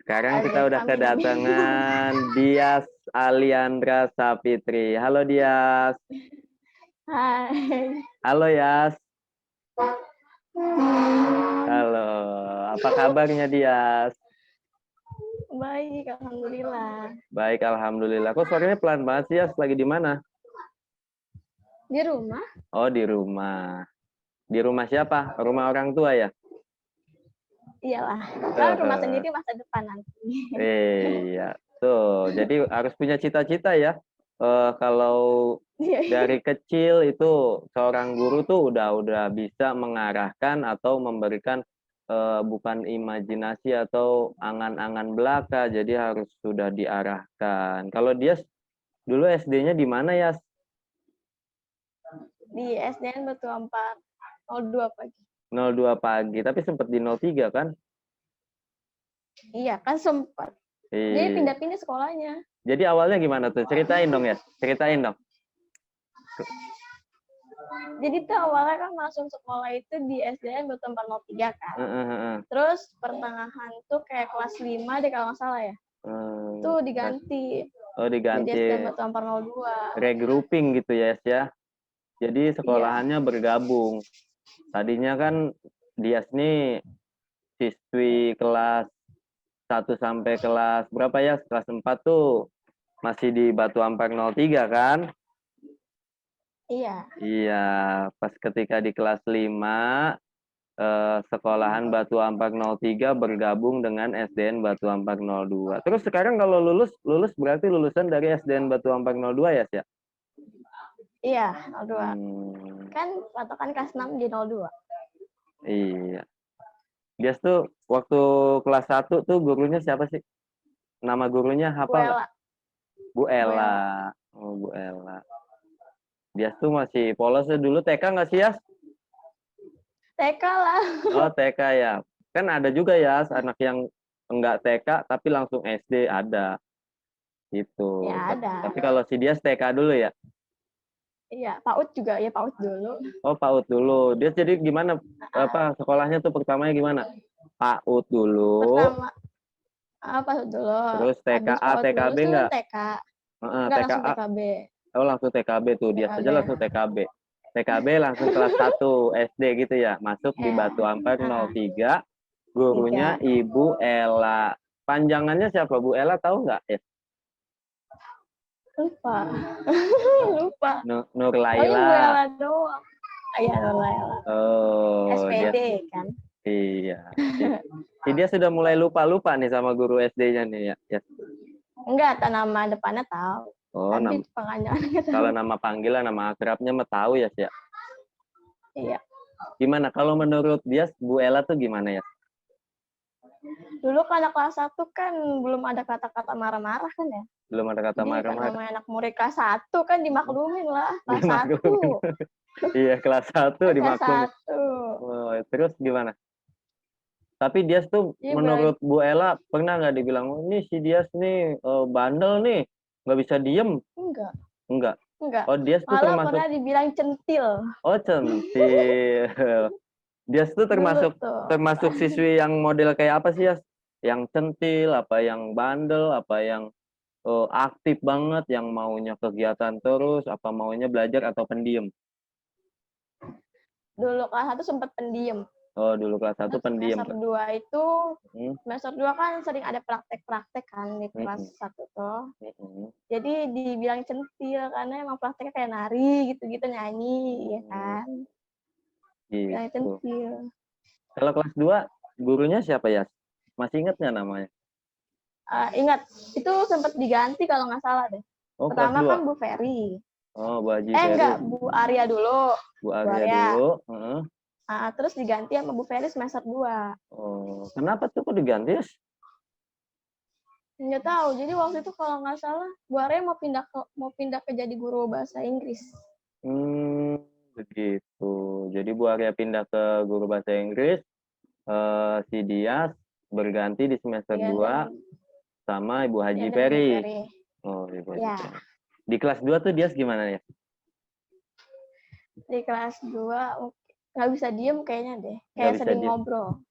Sekarang kita Amin, udah amin, amin. kedatangan Dias Aliandra Sapitri. Halo Dias. Hai. Halo Yas. Halo. Apa kabarnya Dias? Baik, alhamdulillah. Baik, alhamdulillah. Kok suaranya pelan banget sih Yas? Lagi di mana? Di rumah? Oh, di rumah. Di rumah siapa? Rumah orang tua ya? Iyalah. Kan rumah Eh, sendiri masa depan nanti. iya. Tuh, jadi harus punya cita-cita ya. Kalau Iya. dari kecil itu seorang guru tuh udah bisa mengarahkan atau memberikan bukan imajinasi atau angan-angan belaka, jadi harus sudah diarahkan. Kalau dia dulu SD-nya di mana ya? Di SDN Batu Ampar 02 pagi. 02 pagi, tapi sempat di 03 kan? Iya, kan sempat. Jadi Iya. pindah-pindah sekolahnya. Jadi awalnya gimana tuh? Ceritain dong ya, ceritain dong. Jadi tuh awalnya kan masuk sekolah itu di SDN Batu Ampar 03 kan. Terus pertengahan tuh kayak kelas 5 deh kalau nggak salah ya. Tuh diganti. Oh, Jadi diganti SDN Batu Ampar 02. regrouping gitu ya, ya. Jadi sekolahannya bergabung. Tadinya kan Dias nih siswi kelas 1 sampai kelas berapa ya? Kelas 4 tuh masih di Batu Ampar 03 kan? Iya. Iya, pas ketika di kelas 5 sekolahan Batu Ampar 03 bergabung dengan SDN Batu Ampar 02. Terus sekarang kalau lulus berarti lulusan dari SDN Batu Ampar 02 ya, Sia? Iya, 02. Kan patokan kelas 6 di 02. Iya. Dia tuh waktu kelas 1 tuh gurunya siapa sih? Nama gurunya Bu hafal nggak? Ella. Bu Bu Ella. Ella. Oh, Bu Ella. Dia tuh masih polosnya dulu TK nggak sih, Yas? TK lah. Oh, TK ya. Kan ada juga ya anak yang enggak TK tapi langsung SD ada. Gitu. Ya ada. Tapi kalau si dia TK dulu ya? Iya, PAUD juga ya, PAUD dulu. Oh, PAUD dulu. Dia jadi gimana? Apa sekolahnya tuh pertamanya gimana? PAUD dulu. Pertama PAUD dulu. Terus Habis TKA, PAUD TKB lulus tuh enggak? TK. Enggak langsung TKA. TKB. Oh, langsung TKB tuh. Dia saja TKB. langsung TKB. TKB langsung kelas 1 SD gitu ya. Masuk di Ya. Batu Ampar 03. Gurunya 3. Ibu Ella. Panjangannya siapa? Bu Ella tahu nggak ya? Lupa. Lupa. Nur Oh, Bu Laila. Ella doang. Iya, Nur Laila. Oh, SPD dia kan. iya. Dia sudah mulai lupa-lupa nih sama guru SD-nya nih ya. Ya. Enggak, nama depannya tahu. Oh, Tapi panjangannya tahu. kalau nama panggilan, nama akrabnya mah tahu ya, ya. Iya. Gimana kalau menurut dia Bu Ella tuh gimana ya? Dulu kan anak kelas 1 kan belum ada kata-kata marah-marah kan ya. Belum ada kata marah-marah. Namanya anak murid kelas 1 kan dimaklumin lah. Kelas 1. Iya, kelas 1 dimaklumin. Kelas 1. Oh, terus gimana? Tapi Dias tuh Iya, menurut Bu Ella pernah nggak dibilang, oh, ini si Dias nih bandel nih, nggak bisa diem? Enggak. Enggak. Enggak. Oh, Dias tuh Malah termasuk. pernah dibilang centil. Oh, centil. Dias tuh termasuk siswi yang model kayak apa sih, Yas? Yang centil, apa yang bandel, apa yang aktif banget, yang maunya kegiatan terus, apa maunya belajar atau pendiam? Dulu kelas 1 sempat pendiam. Oh, dulu kelas 1 pendiam. Semester 2 itu, semester 2 kan sering ada praktek-praktek kan di kelas 1 tuh. Jadi dibilang centil karena emang prakteknya kayak nari gitu-gitu, nyanyi, ya kan. Bilang centil. Kalau kelas 2, gurunya siapa ya? Masih ingat nggak namanya? Ingat, itu sempat diganti kalau nggak salah deh. Oh, pertama kelas 2. Kan Bu Ferry. Oh, Bu Haji Ferry. Enggak, Bu Arya dulu. Bu Arya dulu. Terus diganti sama Bu Ferry semester 2. Oh, kenapa tuh kok diganti? Nggak tahu. Jadi waktu itu kalau nggak salah Bu Arya mau pindah ke jadi guru bahasa Inggris. Begitu. Jadi Bu Arya pindah ke guru bahasa Inggris. Si Dias berganti di semester 2 sama Ibu Haji Ferry. Oh, Ibu Haji Ferry. Di kelas 2 tuh Dias gimana ya? Di kelas 2 nggak bisa diem kayaknya deh. Kayak sering ngobrol.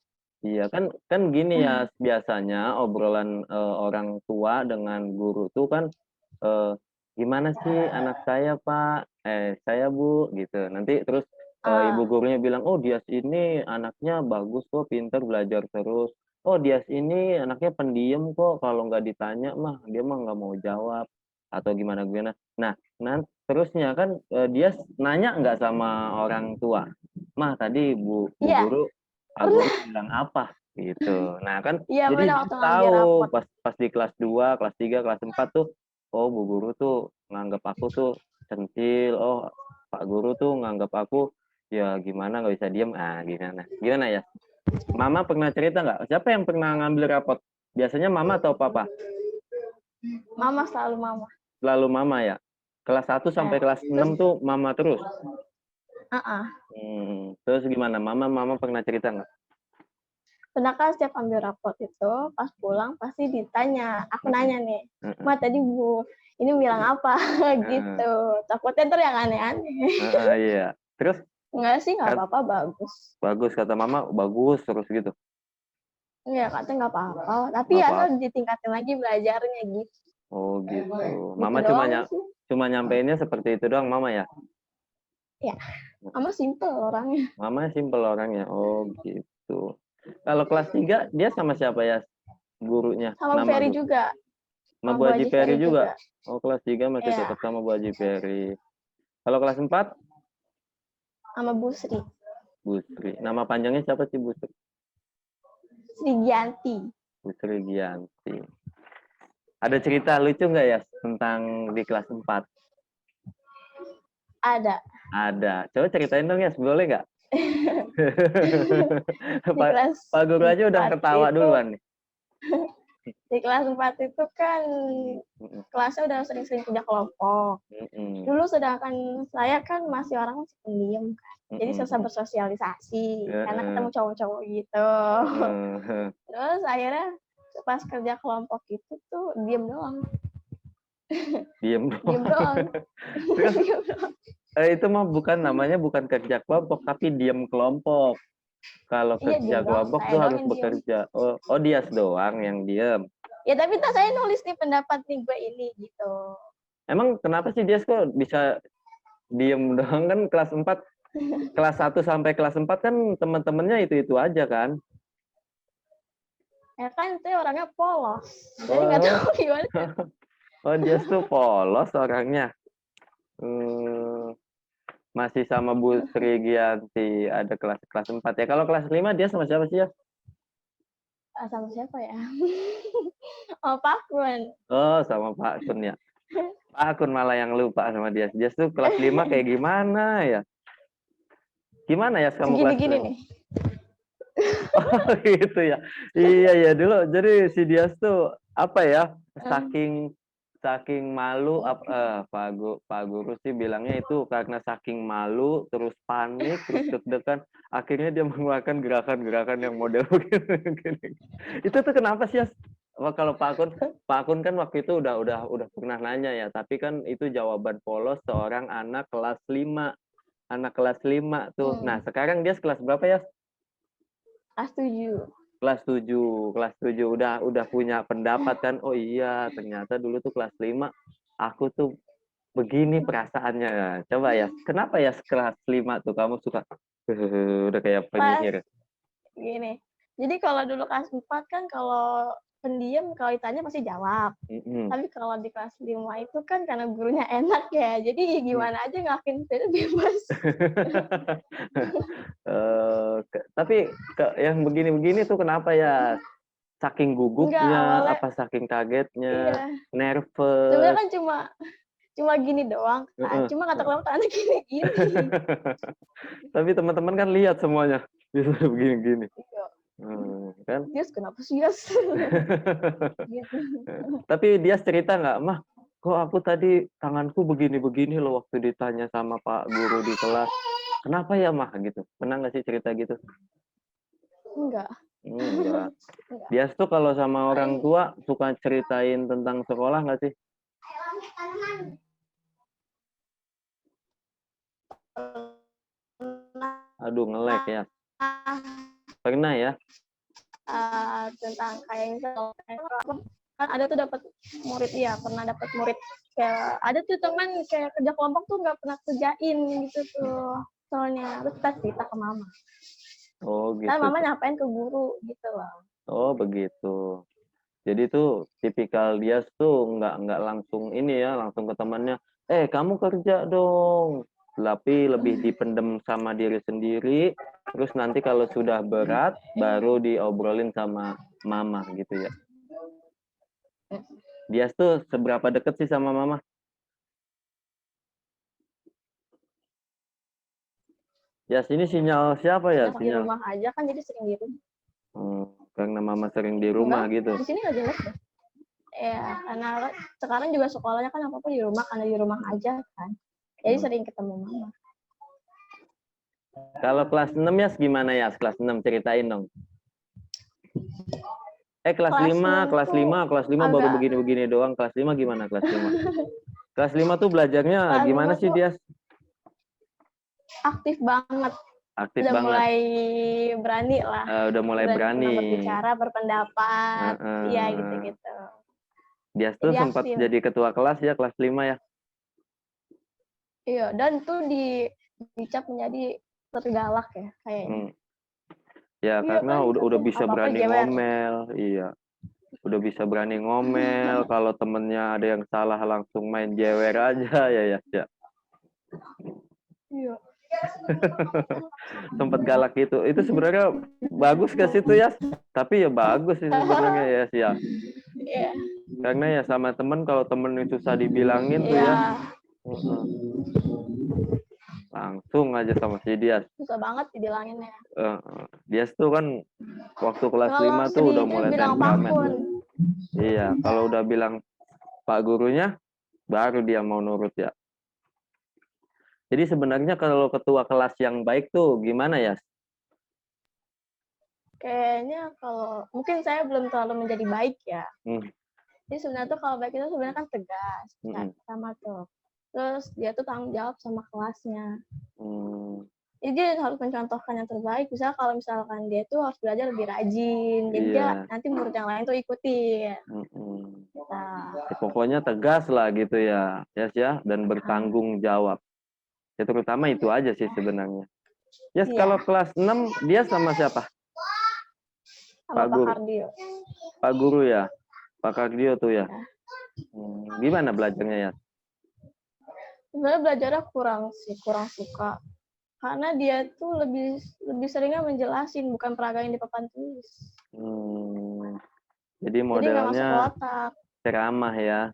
Iya, kan gini ya, biasanya obrolan, orang tua dengan guru tuh kan, eee, "Gimana sih anak saya, Pak?" "Saya, Bu," gitu. Nanti terus, ibu Ah, gurunya bilang, "Oh, Dias ini anaknya bagus kok, pinter, belajar terus. Oh, Dias ini anaknya pendiam kok, kalau nggak ditanya mah, dia mah nggak mau jawab," atau gimana gimana. Nah, terusnya kan, Dias nanya nggak sama orang tua? "Mah, tadi Bu iya, Guru Pak Guru pernah. bilang apa?" Gitu. Nah kan Iya, jadi pernah dia waktu ngambil tahu rapot. pas pas di kelas 2 kelas 3 kelas 4 tuh, oh Bu Guru tuh nganggap aku tuh centil, oh Pak Guru tuh nganggap aku ya gimana nggak bisa diem, gimana. Gimana ya? Mama pernah cerita nggak? Siapa yang pernah ngambil rapot? Biasanya mama atau papa? Mama selalu mama. Selalu mama ya? Kelas 1 sampai Ya. kelas Terus, 6 tuh mama terus? uh-uh. Terus gimana? Mama pernah cerita nggak? Pernah kan setiap ambil rapot itu, pas pulang pasti ditanya. Aku Mhm, nanya nih, heeh, Ma tadi Bu, ini bilang apa? heeh, Gitu. Takutnya ntar yang aneh-aneh. heeh, iya. Terus Enggak sih, nggak kan apa-apa, bagus. bagus kata mama, bagus terus gitu? Iya, katanya nggak apa-apa. Tapi Nggak ya apa. tuh ditingkatin lagi belajarnya gitu. Oh gitu. Gitu Mama cuma doang sih. cuma nyampeinnya seperti itu doang mama ya? Ya, Mama simple orangnya. Mama simpel orangnya. Oh gitu. Kalau kelas 3 dia sama siapa ya gurunya? Sama Bu Nama Ferry guru. juga. Sama Sama Bu Bu Haji Haji Ferry Ferry juga. juga. Oh kelas 3 masih Iya, tetap sama Bu Haji Ferry. Kalau kelas 4 sama Bu Sri. Bu Sri. Nama panjangnya siapa sih Bu Sri? Sri Gianti. Bu Sri Gianti. Ada cerita lucu nggak ya tentang di kelas 4? Ada. Ada. Coba ceritain dong ya, boleh nggak? Di Pak kelas Pak Guru aja udah 4 ketawa itu, duluan nih. di kelas 4 itu kan Mhm, kelasnya udah sering-sering kerja kelompok. mhm, Dulu sedangkan saya kan masih orang masih pendiam kan. Jadi mhm, susah mhm. bersosialisasi karena Heeh, ketemu cowok-cowok gitu. heeh, heeh. Terus akhirnya pas kerja kelompok itu tuh diem doang, Diem diem doang. doang, Terus, diem doang. itu mah bukan namanya bukan kerja kelompok, tapi diem kelompok. Kalau Iya kerja diem doang, kelompok saya tuh doang harus yang diem. bekerja. Oh dia doang yang diem. Ya tapi tak saya nulis nih pendapat nih gue ini gitu. Emang kenapa sih dia kok bisa diem doang kan kelas 4 kelas 1 sampai kelas 4 kan teman-temannya itu-itu aja kan? Ya kan saya orangnya polos, jadi nggak Oh, tahu gimana. oh dia tuh polos orangnya. Hmm, masih sama Bu Sri Gianti ada kelas 4 ya. Kalau kelas 5 dia sama siapa sih ya? Sama siapa ya? Oh Pak Kun. Oh, sama Pak Kun ya. Pak Kun malah yang lupa sama dia. Dia tuh kelas 5 kayak gimana ya? Gimana ya kamu kelas Segini-gini 5? nih. Oh, gitu ya. Iya ya dulu. Jadi si Dias tuh apa ya? Hmm. Saking saking malu Pak Guru sih bilangnya itu karena saking malu, terus panik, terus deg-degan, akhirnya dia mengeluarkan gerakan-gerakan yang model begini. Itu tuh kenapa sih ya? Kalau Pak Kun kan waktu itu udah pernah nanya ya, tapi kan itu jawaban polos seorang anak kelas 5. Anak kelas 5 tuh. Nah, Hmm. sekarang dia kelas berapa ya? Kelas 7. Kelas 7 udah punya pendapat kan, oh iya ternyata dulu tuh kelas 5 aku tuh begini perasaannya. Coba ya, kenapa ya kelas 5 tuh kamu suka udah kayak Pas penyihir. gini. Jadi kalau dulu kelas 4 kan kalau pendiam kalau ditanya pasti jawab. Mm-mm. Tapi kalau di kelas 5 itu kan karena gurunya enak ya. Jadi Mm. gimana aja ngelakuin itu bebas. Tapi yang begini-begini tuh kenapa ya? Saking Enggak, gugupnya, awalnya apa saking kagetnya, iya. Sebenarnya nervous. kan cuma gini doang kan. Heeh. Cuma kata kelompok tangannya gini-gini. Tapi teman-teman kan lihat semuanya bisa begini-gini. Iya. Kan? Yes, kenapa sih yes? Gitu. Tapi dia cerita nggak, mah, kok aku tadi tanganku begini-begini loh waktu ditanya sama Pak Guru di kelas. Kenapa ya, mah? Gitu. Pernah nggak sih cerita gitu? Enggak. Enggak. Enggak. Dia tuh kalau sama orang Paling tua suka ceritain tentang sekolah nggak sih? Aduh, ngelek ya. Pernah ya? tentang kayak misalnya kan ada tuh dapat murid ya, pernah dapat murid kayak ada tuh teman kayak kerja kelompok tuh nggak pernah kerjain gitu tuh soalnya terus kita cerita ke mama. Oh Kan gitu. mama nyampein ke guru gitu loh. Oh begitu. Jadi tuh tipikal dia tuh nggak langsung ini ya, langsung ke temannya, kamu kerja dong. Tapi lebih dipendem sama diri sendiri, terus nanti kalau sudah berat, baru diobrolin sama mama gitu ya. Dia tuh seberapa deket sih sama mama? Ya sini sinyal siapa ya? Di Sinyal. rumah aja kan jadi sering di rumah. Karena mama sering di rumah Enggak, gitu. di sini nggak jelek deh. Ya, karena sekarang juga sekolahnya kan apa-apa di rumah, karena di rumah aja kan. Jadi sering ketemu mama. Kalau kelas 6 ya gimana ya? Kelas 6 ceritain dong. Kelas 5 kelas 5 baru agak begini-begini doang. Kelas 5 gimana kelas 5? Kelas 5 tuh belajarnya kelas gimana 5 sih tuh dia? aktif banget. Aktif Udah banget. mulai berani lah. Udah mulai berani. Berbicara, berpendapat. Iya gitu-gitu. Dia tuh Jadi sempat aktif. jadi ketua kelas ya, kelas 5 ya. Iya, dan tuh dicap menjadi tergalak ya kayaknya. Ya Iya karena kan, udah bisa apa-apa berani jewer. ngomel, iya. Udah bisa berani ngomel, kalau temennya ada yang salah langsung main jewer aja ya. Iya. Sempat galak gitu. Itu sebenarnya bagus ke situ ya. Tapi ya bagus sih sebenarnya ya sih ya. Iya. Karena ya sama temen, kalau temen itu susah dibilangin tuh ya. Langsung aja sama si Dias. Susah banget dibilanginnya. Dias tuh kan waktu kelas Kalau 5 tuh udah sedihnya mulai bilang temperamen. Pakun. Iya, kalau udah bilang Pak gurunya, baru dia mau nurut ya. Jadi sebenarnya kalau ketua kelas yang baik tuh gimana ya? Kayaknya kalau mungkin saya belum terlalu menjadi baik ya. Jadi sebenarnya tuh kalau baik itu sebenarnya kan tegas, sama tuh. Terus dia tuh tanggung jawab sama kelasnya. Jadi dia harus mencontohkan yang terbaik. Misalnya kalau misalkan dia tuh harus belajar lebih rajin, jadi dia nanti murid yang lain tuh ikutin. Pokoknya tegas lah gitu ya, ya, dan bertanggung jawab. Ya terutama itu aja sih sebenarnya. Yes, kalau kelas 6 dia sama siapa? Sama Pak Kardio. Pak Guru ya? Pak Kardio tuh ya? Gimana belajarnya ya? Sebenarnya belajarnya kurang suka. Karena dia tuh lebih seringnya menjelasin, bukan peragain di papan tulis. Jadi modelnya ceramah ya?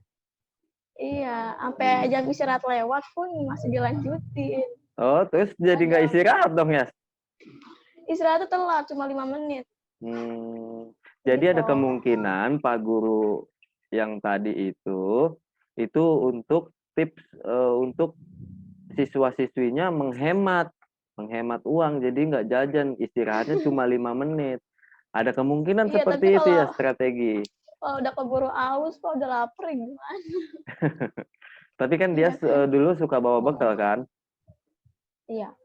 Iya, sampai jam istirahat lewat pun masih dilanjutin. Oh, terus jadi nggak istirahat dong ya? Istirahatnya telat, cuma 5 menit. Jadi ada kemungkinan Pak Guru yang tadi itu untuk tips untuk siswa-siswinya menghemat uang, jadi nggak jajan, istirahatnya cuma 5 menit. Ada kemungkinan seperti itu ya strategi. Kalau udah keburu aus, kok udah lapar gimana? Tapi kan dia dulu suka bawa bekal kan? Iya.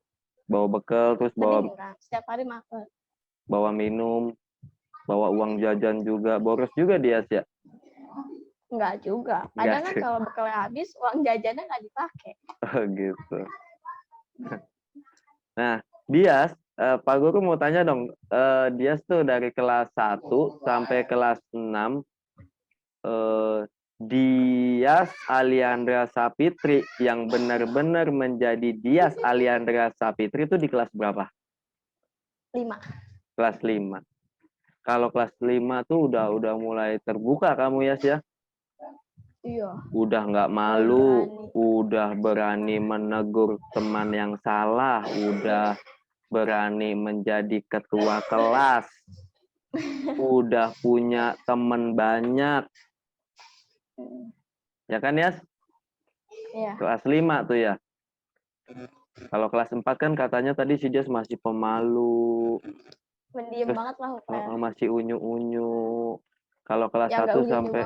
Bawa bekal, terus setiap hari makan. Bawa minum, bawa uang jajan juga, boros juga dia sih ya? Enggak juga. Kadang kan kalau bekalnya habis, uang jajannya nggak dipakai. Oh gitu. Nah, Dias, Pak Guru mau tanya dong, Dias tuh dari kelas 1 sampai kelas 6, Dias Aliandra Sapitri yang benar-benar menjadi Dias Aliandra Sapitri itu di kelas berapa? 5. Kelas 5. Kalau kelas 5 tuh udah mulai terbuka kamu ya, sih ya? Iya. Udah nggak malu, udah berani menegur teman yang salah, udah berani menjadi ketua kelas, udah punya teman banyak. Ya kan, Yas? Iya. Kelas 5 tuh ya. Kalau kelas 4 kan katanya tadi si Dias masih pemalu. Pendiam banget lah pokoknya. Masih unyu-unyu. Kalau kelas 1 sampai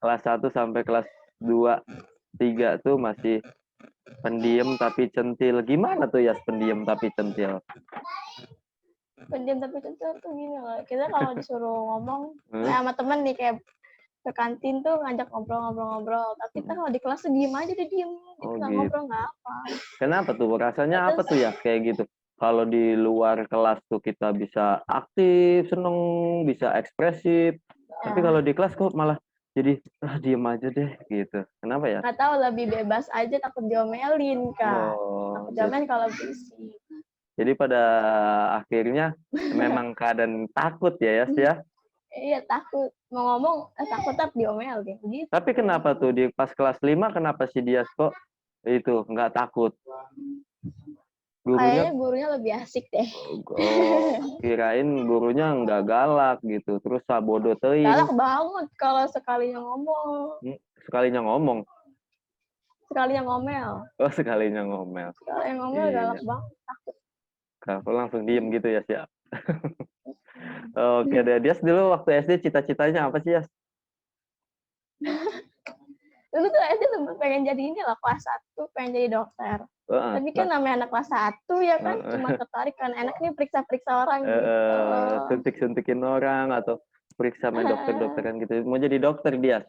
kelas 1 sampai kelas 2, 3 tuh masih pendiam tapi centil. Gimana tuh ya pendiam tapi centil? pendiam tapi centil tuh gini loh. Kita kalau disuruh ngomong sama temen nih kayak ke kantin tuh ngajak ngobrol-ngobrol. Tapi kita kalau di kelas tuh diem aja, dia diem. Oh Nggak gitu. ngobrol, nggak apa. Kenapa tuh? Rasanya apa tuh ya kayak gitu? Kalau di luar kelas tuh kita bisa aktif, seneng, bisa ekspresif. Tapi kalau di kelas kok malah jadi diem aja deh gitu. Kenapa ya? Nggak tahu, lebih bebas aja, takut diomelin, Kak. Takut diomelin kalau berisik. Jadi pada akhirnya memang keadaan takut ya, Yas ya? Iya, takut. Mau ngomong, takut tapi diomelin. Gitu. Tapi kenapa tuh di pas kelas 5 kenapa si Dias kok itu nggak takut? Kayaknya gurunya lebih asik deh. Oh, kirain gurunya nggak galak gitu. Terus sabodo teuing. Galak banget kalau sekalinya ngomong. Sekalinya ngomong. Sekalinya ngomel. Oh, sekalinya ngomel. Sekalinya ngomel galak banget. Takut. Kalau langsung diem gitu ya, siap. Oke deh, Dias dulu waktu SD cita-citanya apa sih, Yas? Dulu tuh SD sempet pengen jadi ini lah, kelas 1 pengen jadi dokter. Tapi kan namanya anak kelas 1 ya kan, cuma tertarik kan enak nih periksa-periksa orang gitu. Suntik-suntikin orang atau periksa main dokter-dokteran gitu. Mau jadi dokter Dias?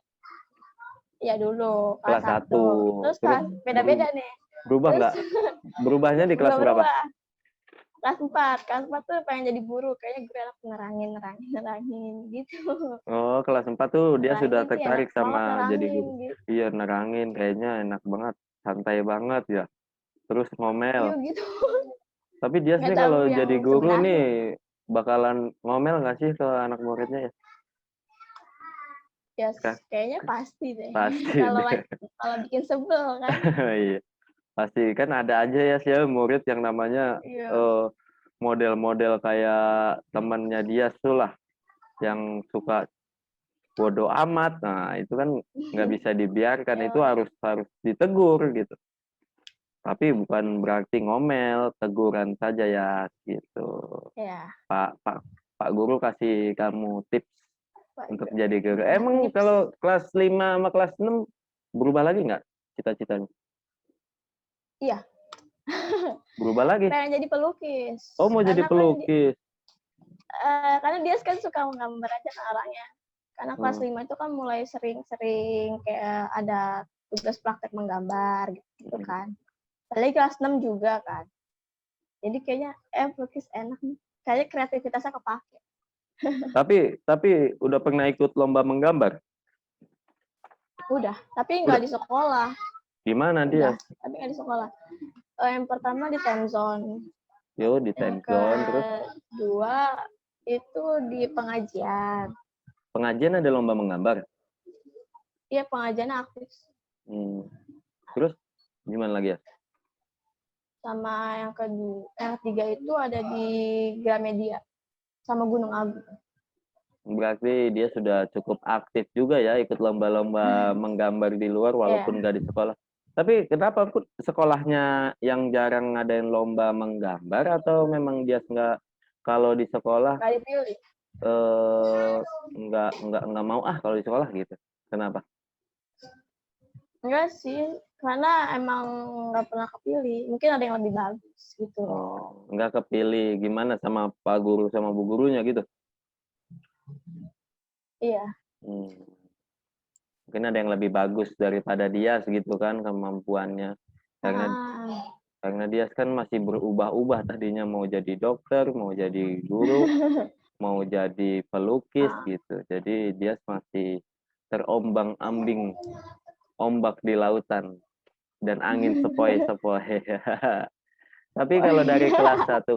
Iya dulu, kelas 1. Terus beda-beda nih. Berubah nggak? Berubahnya di kelas berapa? Kelas 4. Kelas 4 tuh pengen jadi guru. Kayaknya guru enak nerangin gitu. Oh, kelas 4 tuh dia sudah tertarik sama jadi guru. Gitu. Iya, nerangin. Kayaknya enak banget. Santai banget ya. Terus ngomel. Iya gitu. Tapi dia sih kalau jadi guru nih, bakalan ngomel nggak sih ke anak muridnya ya? Ya, kayaknya pasti deh. Pasti. Kalau bikin sebel kan. Iya. Pasti kan ada aja ya sih murid yang namanya model-model kayak temannya dia tuh lah yang suka bodoh amat. Nah itu kan nggak bisa dibiarkan, itu harus ditegur gitu. Tapi bukan berarti ngomel, teguran saja ya gitu. Ya. Pak Guru kasih kamu tips untuk jadi guru. Emang kalau kelas 5 sama kelas 6 berubah lagi nggak cita-citanya? Iya. Berubah lagi? Pengen jadi pelukis. Oh, mau jadi pelukis. Karena dia kan suka menggambar aja kan orangnya. Karena kelas 5 itu kan mulai sering-sering kayak ada tugas praktek menggambar gitu kan. Apalagi kelas 6 juga kan. Jadi kayaknya pelukis enak nih. Kayaknya kreativitasnya kepake. Tapi udah pernah ikut lomba menggambar? Udah, tapi nggak di sekolah. Gimana dia? Tapi nggak di sekolah. Yang pertama di time zone. Yo, di time zone. Terus? Kedua itu di pengajian. Pengajian ada lomba menggambar? Iya, pengajiannya aktif. Terus gimana lagi ya? Sama yang ketiga itu ada di Gramedia sama Gunung Agung. Berarti dia sudah cukup aktif juga ya ikut lomba-lomba menggambar di luar walaupun nggak di sekolah. Tapi kenapa sekolahnya yang jarang ngadain lomba menggambar atau memang dia nggak, kalau di sekolah nggak dipilih? Nggak mau kalau di sekolah gitu. Kenapa? Enggak sih, karena emang nggak pernah kepilih. Mungkin ada yang lebih bagus gitu. Oh, nggak kepilih. Gimana sama Pak Guru sama Bu Gurunya gitu? Iya. Mungkin ada yang lebih bagus daripada dia segitu kan kemampuannya. Karena dia kan masih berubah-ubah, tadinya mau jadi dokter, mau jadi guru, mau jadi pelukis gitu. Jadi dia masih terombang-ambing, ombak di lautan dan angin sepoi-sepoi. Tapi kalau dari kelas 1,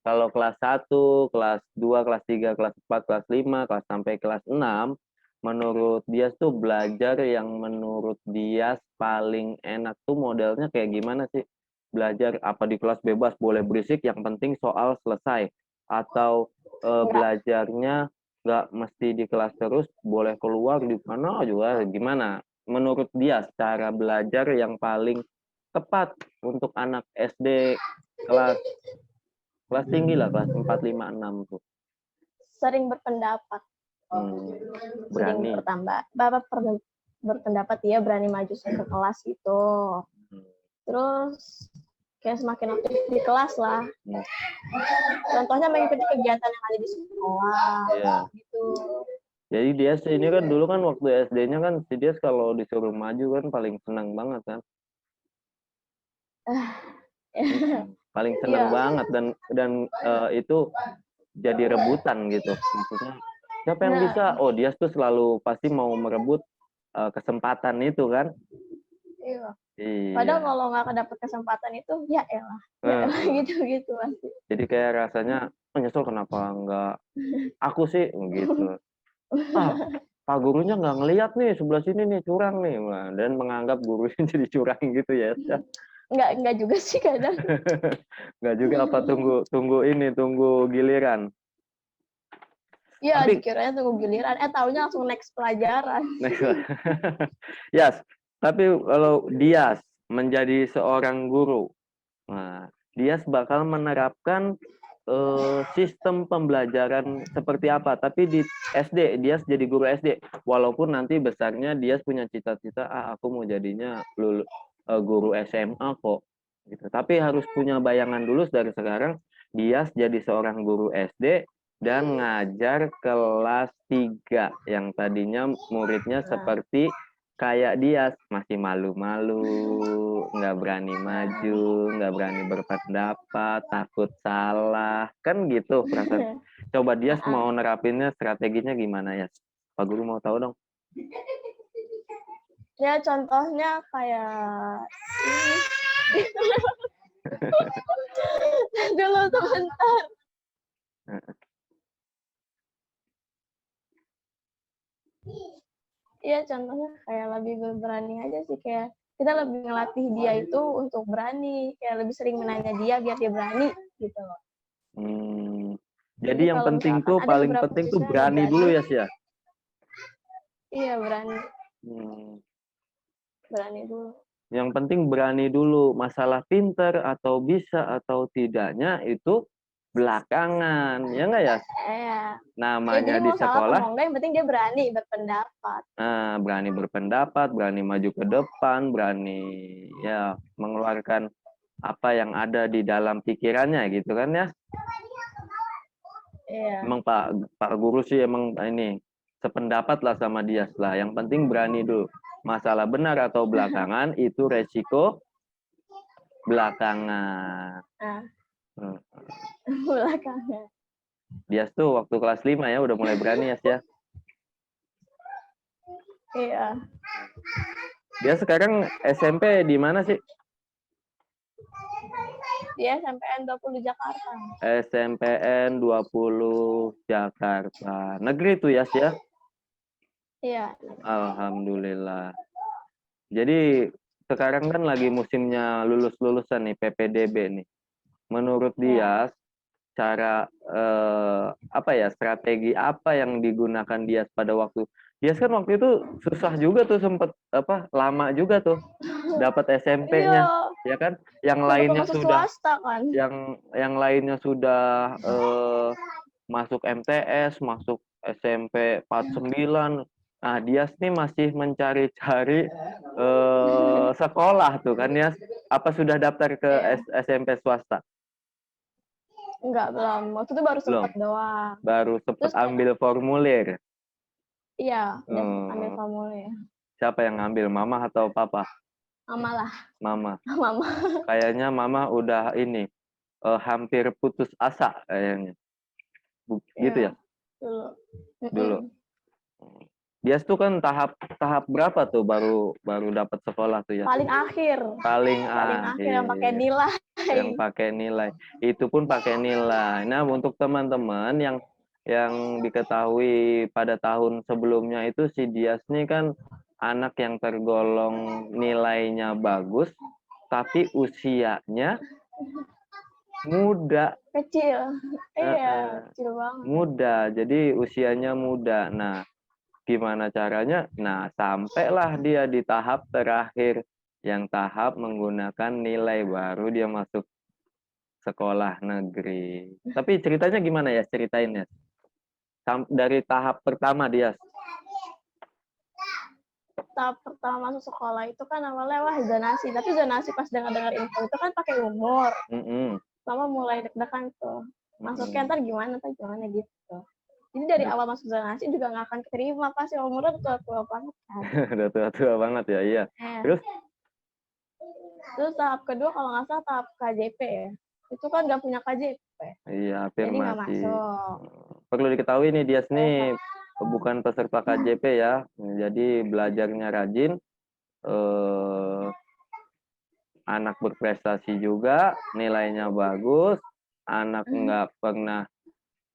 kalau kelas 1, kelas 2, kelas 3, kelas 4, kelas 5, kelas sampai kelas 6, menurut dia tuh belajar yang menurut dia paling enak tuh modelnya kayak gimana sih? Belajar apa di kelas bebas, boleh berisik, yang penting soal selesai. Atau belajarnya nggak mesti di kelas terus, boleh keluar di mana juga, gimana? Menurut dia cara belajar yang paling tepat untuk anak SD kelas tinggi lah, kelas 4, 5, 6 tuh. Sering berpendapat. Berani. Berpendapat, ya berani maju ke kelas gitu. Terus kayak semakin aktif di kelas lah. Contohnya mengikuti kegiatan yang ada di sekolah. Iya. Gitu. Jadi Dias ini kan dulu kan waktu SD-nya kan si Dias kalau disuruh maju kan paling senang banget kan. Paling senang banget dan itu jadi rebutan gitu. Maksudnya siapa yang bisa? Oh, Dias tuh selalu pasti mau merebut kesempatan itu kan. Iya. Iya. Padahal kalau nggak dapet kesempatan itu, ya elah gitu pasti. Jadi kayak rasanya menyesal kenapa nggak aku sih gitu. Pak gurunya nggak ngeliat nih sebelah sini nih curang nih, dan menganggap gurunya jadi curang gitu ya. Enggak juga sih kadang. Nggak juga apa tunggu giliran. Iya, dikiranya tunggu giliran, taunya langsung next pelajaran. Yes, tapi kalau Dias menjadi seorang guru, nah, Dias bakal menerapkan sistem pembelajaran seperti apa. Tapi di SD, Dias jadi guru SD. Walaupun nanti besarnya Dias punya cita-cita, aku mau jadinya guru SMA kok. Gitu. Tapi harus punya bayangan dulu dari sekarang, Dias jadi seorang guru SD dan ngajar kelas 3 yang tadinya muridnya seperti kayak Dias, masih malu-malu, nggak berani maju, nggak berani berpendapat, takut salah, kan gitu perasaan. Coba Dias mau nerapinnya strateginya gimana ya? Pak Guru mau tahu dong. Ya contohnya kayak ini. Dulu sebentar. Iya contohnya kayak lebih berani aja sih, kayak kita lebih ngelatih dia itu untuk berani, kayak lebih sering menanya dia biar dia berani gitu loh. Jadi yang penting tuh paling penting tuh berani dulu ya sih ya. Iya berani. Berani dulu. Yang penting berani dulu. Masalah pinter atau bisa atau tidaknya itu belakangan, ya nggak ya? Iya. Namanya jadi di sekolah. Enggak, yang penting dia berani berpendapat. Nah, berani berpendapat, berani maju ke depan, berani ya mengeluarkan apa yang ada di dalam pikirannya gitu kan ya. Iya. Emang Pak Guru sih emang ini sependapat lah sama dia lah. Yang penting berani dulu. Masalah benar atau belakangan itu resiko belakangan. Belakangan. Dia tuh waktu kelas 5 ya udah mulai berani ya. Iya. Dia sekarang SMP di mana sih? Dia SMPN 20 Jakarta. SMPN 20 Jakarta. Negeri tuh ya? Iya. Alhamdulillah. Jadi sekarang kan lagi musimnya lulus-lulusan nih PPDB nih. Menurut dia cara strategi apa yang digunakan dia pada waktu kan waktu itu susah juga tuh, sempet lama juga tuh dapat SMP-nya. Ya kan yang lainnya sudah swasta, kan? yang lainnya sudah masuk MTS, masuk SMP 49. Nah, dia nih masih mencari-cari sekolah tuh kan ya. Apa sudah daftar ke SMP swasta? Enggak, belum. Waktu itu baru sempat doang. Baru sempat ambil formulir. Iya, ambil formulir. Siapa yang ngambil, mama atau papa? Mama lah. Mama. Mama. Kayaknya mama udah ini hampir putus asa kayaknya. Gitu ya? Dulu. Dia tuh kan tahap berapa tuh baru dapat sekolah tuh ya? Paling akhir. Paling akhir yang pakai nilai. Yang pakai nilai. Itu pun pakai nilai. Nah, untuk teman-teman yang diketahui pada tahun sebelumnya itu si Dias nih kan anak yang tergolong nilainya bagus, tapi usianya muda. Kecil. Iya, kecil banget. Muda, jadi usianya muda. Nah, gimana caranya? Nah, sampailah dia di tahap terakhir, yang tahap menggunakan nilai baru dia masuk sekolah negeri. Tapi ceritanya gimana ya? Ceritain ya. Dari tahap pertama dia. tahap pertama masuk sekolah itu kan awalnya wah zonasi, tapi zonasi pas dengar-dengar info itu kan pakai umur. Mama mulai deg-degan tuh. Masuknya ntar gimana gitu. Jadi dari awal masuk zonasi juga nggak akan keterima pasti umurnya tua-tua banget kan. Udah tua-tua banget ya, iya. Terus tahap kedua kalau nggak salah tahap KJP ya. Itu kan nggak punya KJP. Iya, Jadi nggak afirmasi. masuk. Perlu diketahui nih, Dias nih bukan peserta KJP ya. Jadi belajarnya rajin, anak berprestasi juga, nilainya bagus, anak nggak pernah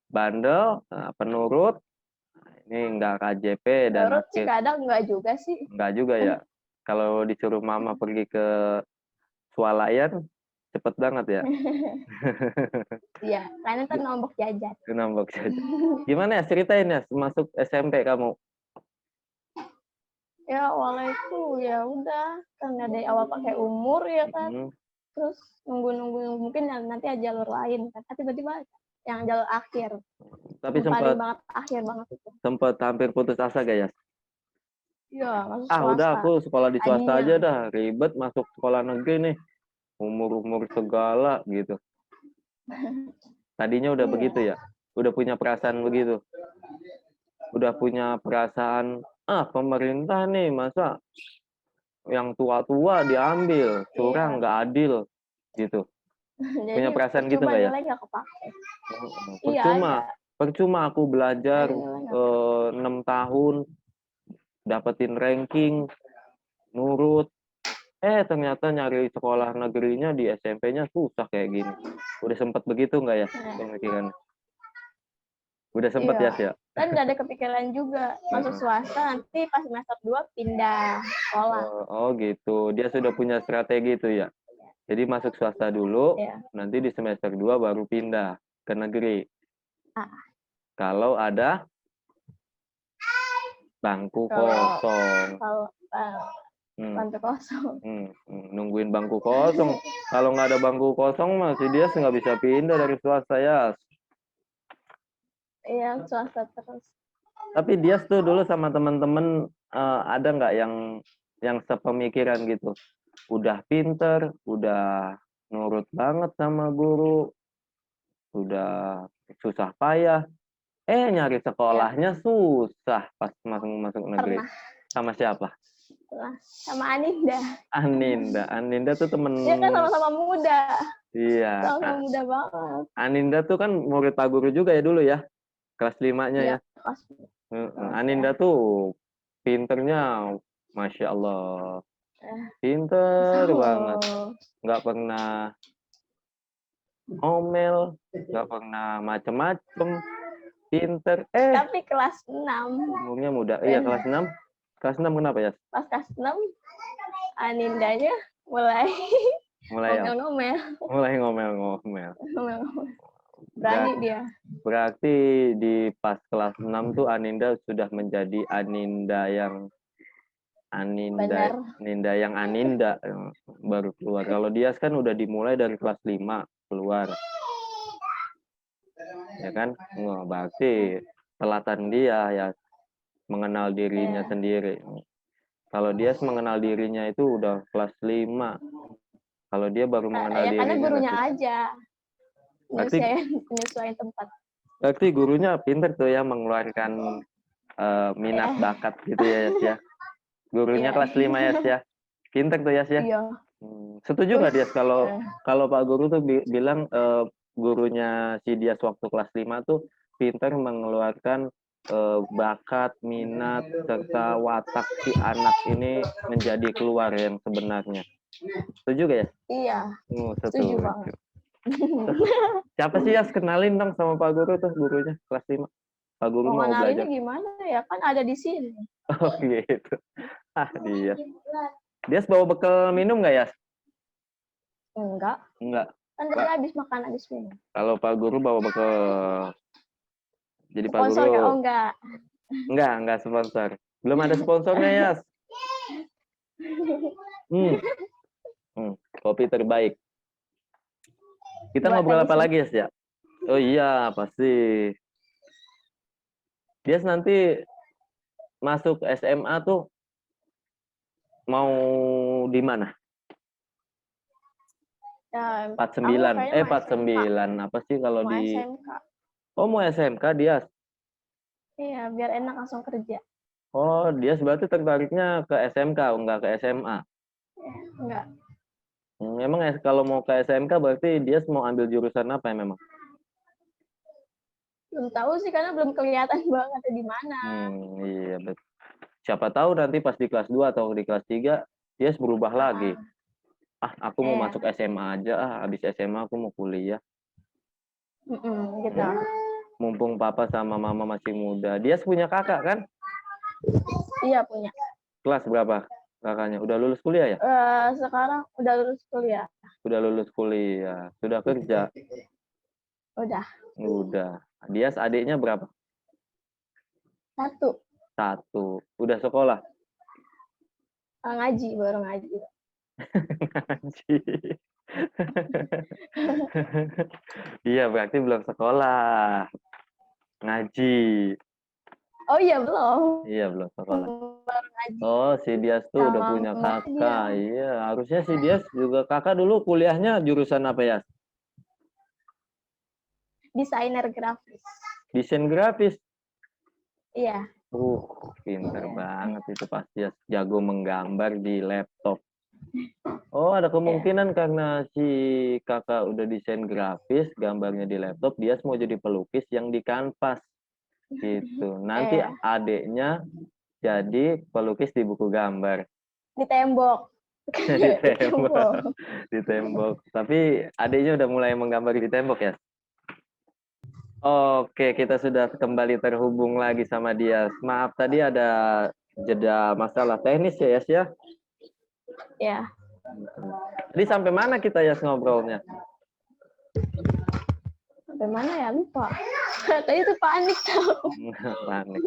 bandel, penurut. Ini nggak KJP dan Menurut sih kadang nggak juga sih. Nggak juga ya. Kalau disuruh mama pergi ke swalayan, cepet banget ya. Iya, karena kan nombok jajan. Nombok jajan. Gimana ya ceritain ya masuk SMP kamu? Ya awalnya itu ya udah kan dari awal pakai umur ya kan. Terus nunggu mungkin nanti ada jalur lain kan. Tiba-tiba yang jalur akhir. Tapi paling banget akhir banget itu. Sempat hampir putus asa gak ya? Iya, masuk swasta. Udah aku sekolah di swasta aja dah, ribet masuk sekolah negeri nih. Umur segala gitu. Tadinya udah begitu ya? Udah punya perasaan begitu? Udah punya perasaan, pemerintah nih masa yang tua-tua diambil, curang, nggak adil gitu. Punya perasaan gitu nggak ya? Percuma aku belajar 6 tahun, dapetin ranking, nurut. Ternyata nyari sekolah negerinya di SMP-nya susah kayak gini. Udah sempet begitu nggak ya pemikiran? Udah sempet ya? Kan udah ada kepikiran juga masuk swasta, nanti pas semester 2 pindah sekolah. Oh gitu, dia sudah punya strategi itu ya? Jadi masuk swasta dulu, nanti di semester 2 baru pindah ke negeri. Kalau ada bangku kosong. Bangku kosong. Nungguin bangku kosong. Kalau nggak ada bangku kosong masih dia nggak bisa pindah dari swasta ya. Iya, swasta terus. Tapi dia tuh dulu sama teman-teman ada nggak yang sepemikiran gitu? Udah pinter, udah nurut banget sama guru, udah susah payah. Nyari sekolahnya susah pas masuk negeri. Sama siapa? Sama Aninda. Aninda tuh temen. Dia kan sama-sama muda. Iya. Sama-sama muda banget. Aninda tuh kan murid Pak Guru juga ya dulu ya. Kelas 5-nya ya. Aninda tuh pinternya Masya Allah. Pinter banget. Nggak pernah ngomel, nggak pernah macem-macem. Pinter. Tapi kelas 6. Umurnya muda. Iya, kelas 6. Kelas 6 kenapa ya? Pas kelas 6, Anindanya mulai ngomel-ngomel. Mulai ngomel-ngomel. Berani dia. Berarti di pas kelas 6 tuh Aninda sudah menjadi Aninda yang baru keluar. Kalau dia kan udah dimulai dari kelas 5 keluar. Ya kan? Berarti telatan dia ya mengenal dirinya sendiri. Kalau dia mengenal dirinya itu udah kelas 5. Kalau dia baru mengenal dirinya. Karena gurunya aja. Menyesuaikan tempat. Berarti gurunya pinter tuh ya mengeluarkan minat bakat gitu ya. Gurunya kelas 5 ya. Pinter tuh ya. Iya. Setuju nggak dia kalau Pak Guru tuh bilang gurunya si Dias waktu kelas 5 tuh pinter mengeluarkan bakat, minat, serta watak si anak ini menjadi keluar yang sebenarnya. Setuju gak ya? Iya. Setuju banget. Siapa sih ya kenalin dong sama Pak Guru tuh gurunya kelas 5? Pak Guru mau belajar. Gimana ya? Kan ada di sini. Oh gitu. Dia. Dia bawa bekal minum nggak ya? Enggak. Kan tadi habis makan, habis minum. Kalau Pak Guru bawa bekal. Jadi Pak Guru. Sponsor enggak? Enggak sponsor. Belum ada sponsornya ya. Kopi terbaik. Kita ngobrol apa lagi ya? Oh iya, pasti. Dia nanti masuk SMA tuh mau di mana? Ya, 49. kayaknya mau 49. Apa sih kalau mau di SMK. Oh, mau SMK dia. Iya, biar enak langsung kerja. Oh, dia berarti tertariknya ke SMK, enggak ke SMA. Enggak. Emang kalau mau ke SMK berarti dia mau ambil jurusan apa ya memang? Belum tahu sih karena belum kelihatan banget di mana. Iya, betul. Siapa tahu nanti pas di kelas 2 atau di kelas 3 dia berubah lagi. Aku mau masuk SMA aja, habis SMA aku mau kuliah. Gitu. Mumpung papa sama mama masih muda. Dia punya kakak kan? Iya, punya. Kelas berapa kakaknya? Udah lulus kuliah ya? Sekarang udah lulus kuliah. Udah lulus kuliah. Sudah kerja? Udah. Udah. Dia adiknya berapa? 1. 1. Udah sekolah? Ngaji, baru ngaji. Ngaji. Iya, berarti belum sekolah. Ngaji. Oh iya, belum. Iya, belum sekolah. Baru ngaji. Oh, si Dias tuh udah punya kakak. Iya, harusnya si Dias juga kakak dulu kuliahnya jurusan apa ya? Desainer grafis. Desain grafis. Iya. Pinter banget itu pasti ya, jago menggambar di laptop. Oh, ada kemungkinan karena si kakak udah desain grafis, gambarnya di laptop, dia mau jadi pelukis yang di kanvas. Gitu. Nanti adiknya jadi pelukis di buku gambar. Di tembok. Di tembok. Di tembok. Tapi adiknya udah mulai menggambar di tembok ya? Oke, kita sudah kembali terhubung lagi sama dia. Maaf tadi ada jeda masalah teknis ya, Yas ya? Ya. Jadi sampai mana kita ya ngobrolnya? Sampai mana ya? Lupa. Tadi itu panik tau. Panik.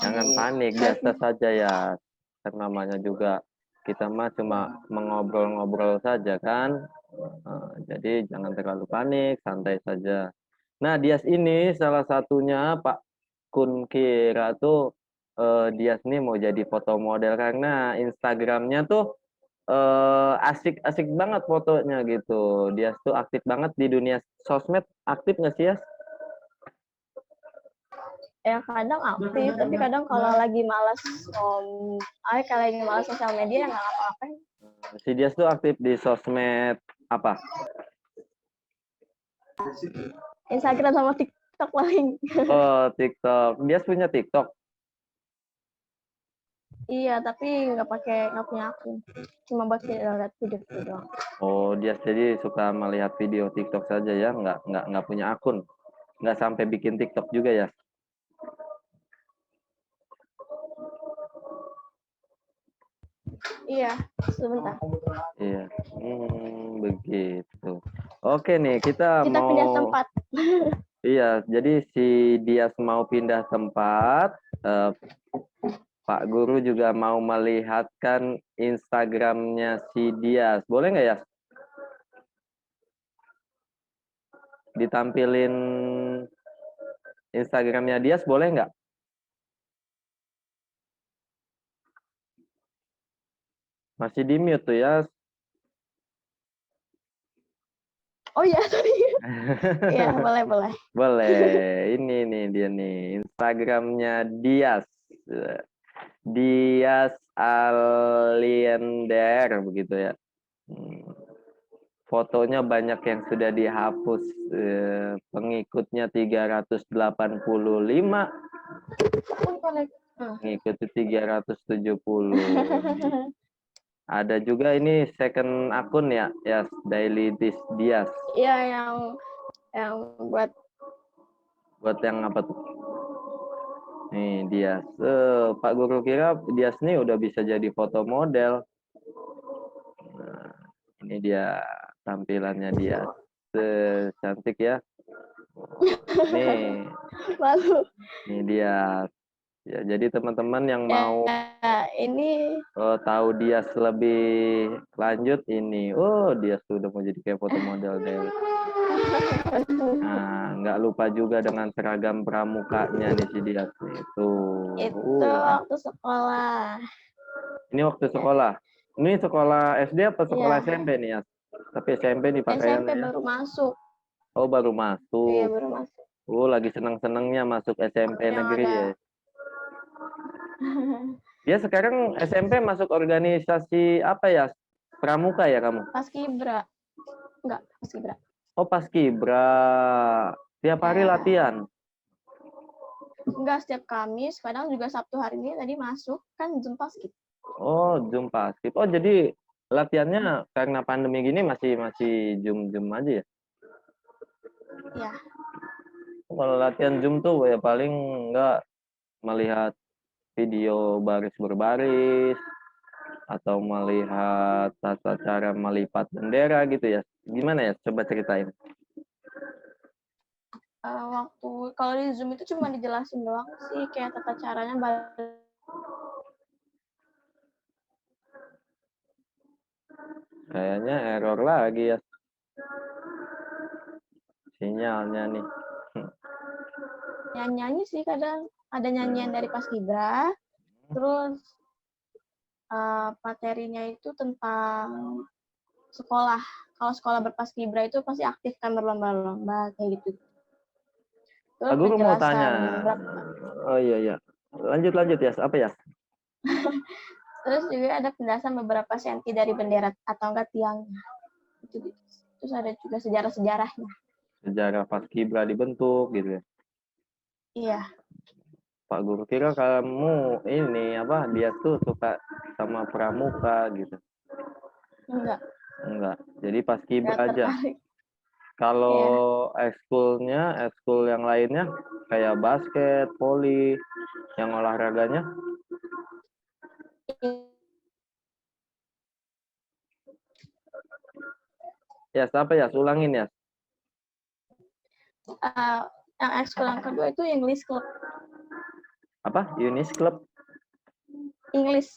Jangan panik, biasa saja ya. Kan namanya juga kita mah cuma mengobrol-ngobrol saja kan. Jadi jangan terlalu panik, santai saja. Nah, Dias ini salah satunya Pak Kun Kira tuh Dias nih mau jadi foto model karena Instagramnya tuh asik-asik banget fotonya gitu. Dias tuh aktif banget di dunia sosmed. Aktif nggak sih, Yas? Ya kadang aktif, tapi kadang kalau lagi malas kalau lagi malas sosial media ya nggak apa-apa. Si Dias tuh aktif di sosmed apa? Instagram sama TikTok paling. Oh, TikTok. Dias punya TikTok. Iya, tapi nggak punya akun. Cuma buat lihat video doang. Oh, Dias jadi suka melihat video TikTok saja ya, nggak punya akun. Nggak sampai bikin TikTok juga ya? Iya, sebentar. Iya, begitu. Oke nih, kita mau pindah tempat. Iya, jadi si Dias mau pindah tempat. Pak Guru juga mau melihatkan Instagramnya si Dias. Boleh nggak ya? Ditampilin Instagramnya Dias, boleh nggak? Masih di mute tuh ya. Oh iya, sorry. Iya, boleh. Boleh. Ini nih dia nih. Instagramnya Dias. Dias Aliender begitu ya. Fotonya banyak yang sudah dihapus. Pengikutnya 385. Pengikutnya 370. Ada juga ini second akun ya, Daily Dias. Iya, yang buat yang apa tuh? Nih Dias. Pak Guru kira Dias nih udah bisa jadi foto model. Nah, ini dia tampilannya Dias. Cantik ya. Nih. Lalu. Nih Dias. Ya, jadi teman-teman yang mau ini tahu Dias lebih lanjut ini. Oh, Dias sudah mau jadi kayak foto model deh. Nah, nggak lupa juga dengan seragam pramukanya nih si Dias. Itu waktu sekolah. Ini waktu sekolah. Ini sekolah SD apa sekolah Iya, SMP nih ya? Tapi SMP nih SMP pakaiannya ya. baru masuk. Oh, baru Iya, masuk. baru masuk. Oh, lagi seneng-senengnya masuk SMP Yang negeri ya. agak Dia sekarang SMP masuk organisasi apa ya? Pramuka ya kamu? Paskibra. Enggak, Paskibra. Oh, Paskibra. Tiap hari Ya, latihan. enggak setiap Kamis, kadang juga Sabtu hari ini tadi masuk kan Zoom Paskib. Oh, Zoom Paskib. Oh, jadi latihannya karena pandemi gini masih Zoom aja ya? Ya, Kalau latihan Zoom tuh ya paling enggak melihat video baris berbaris atau melihat tata cara melipat bendera gitu ya. Gimana ya? Coba ceritain. waktu kalau di Zoom itu cuma dijelasin doang sih kayak tata caranya Kayaknya error lagi ya sinyalnya nih. nyanyi sih kadang ada nyanyian dari Paskibra, terus materinya itu tentang sekolah. Kalau sekolah berpaskibra itu pasti aktif kan berlomba-lomba kayak gitu. Pak Terus Guru mau penjelasan tanya. berapa. Oh iya. Lanjut ya. Apa ya? Terus juga ada penjelasan beberapa senti dari bendera atau enggak tiangnya. Itu gitu. Terus ada juga sejarah-sejarahnya. Sejarah Paskibra dibentuk gitu ya. Iya, Pak Guru kira kamu ini apa dia tuh suka sama pramuka gitu. enggak Enggak. Jadi Paskibra aja. tertarik. Kalau Iya. ekskul yang lainnya kayak basket, voli, yang olahraganya, ya apa ya? Ulangin ya. Yang ekskul yang kedua itu English Club. Apa? Unis Club. English.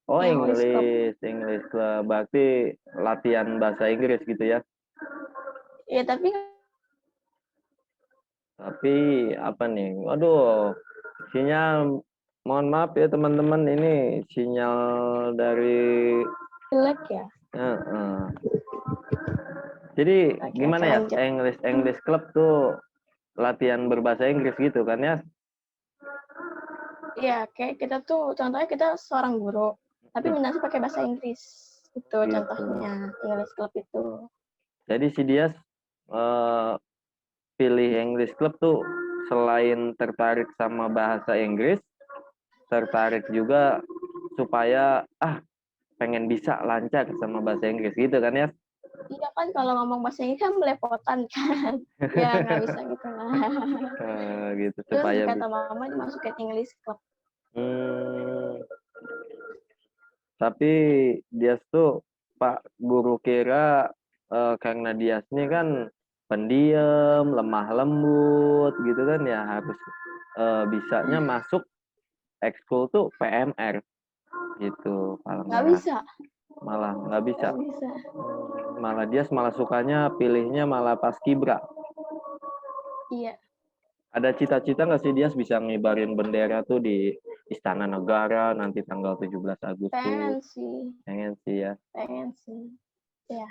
Oh, English Club. English Club. Berarti latihan bahasa Inggris gitu ya. Iya, Tapi apa nih? Waduh, sinyal. Mohon maaf ya teman-teman, ini sinyal dari. jelek ya. Jadi Oke, gimana ya? lanjut. English Club tuh latihan berbahasa Inggris gitu kan ya? Iya, kayak kita tuh contohnya kita seorang guru, tapi menasi pakai bahasa Inggris. Itu Gitu. contohnya English Club itu. Jadi si Dias pilih English Club tuh selain tertarik sama bahasa Inggris, tertarik juga supaya pengen bisa lancar sama bahasa Inggris gitu kan ya? Iya kan kalau ngomong bahasa Inggris kan belepotan kan. Ya nggak bisa gitu lah. Gitu Terus supaya kata bisa. mama dimasukin English Club. Hmm, tapi Dias tuh Pak Guru kira karena Dias nih kan pendiam, lemah lembut gitu kan ya harus bisanya masuk ekskul tuh PMR gitu Nggak bisa. malah nggak bisa. Nggak bisa. Malah Dias malah sukanya pilihnya malah Paskibra. Iya. Ada cita-cita nggak sih Dias bisa ngibarin bendera tuh di Istana Negara nanti tanggal 17 Agustus? Pengen sih. Pengen sih ya. Pengen sih. Ya.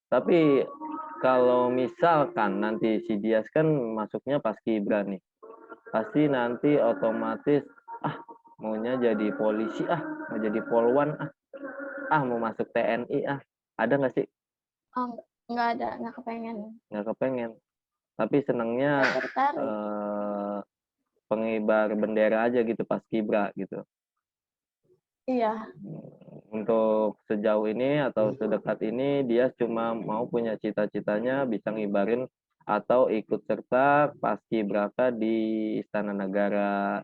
Tapi kalau misalkan nanti si Dias kan masuknya Paskibra nih, pasti nanti otomatis maunya jadi polisi mau jadi polwan mau masuk TNI ada nggak sih? Oh, nggak ada. Nggak kepengen. Nggak kepengen. Tapi senangnya Nggak tertarik. pengibar bendera aja gitu Paskibra gitu. Iya. Untuk sejauh ini atau sedekat ini dia cuma mau punya cita-citanya bisa ngibarin atau ikut serta Paskibraka di Istana Negara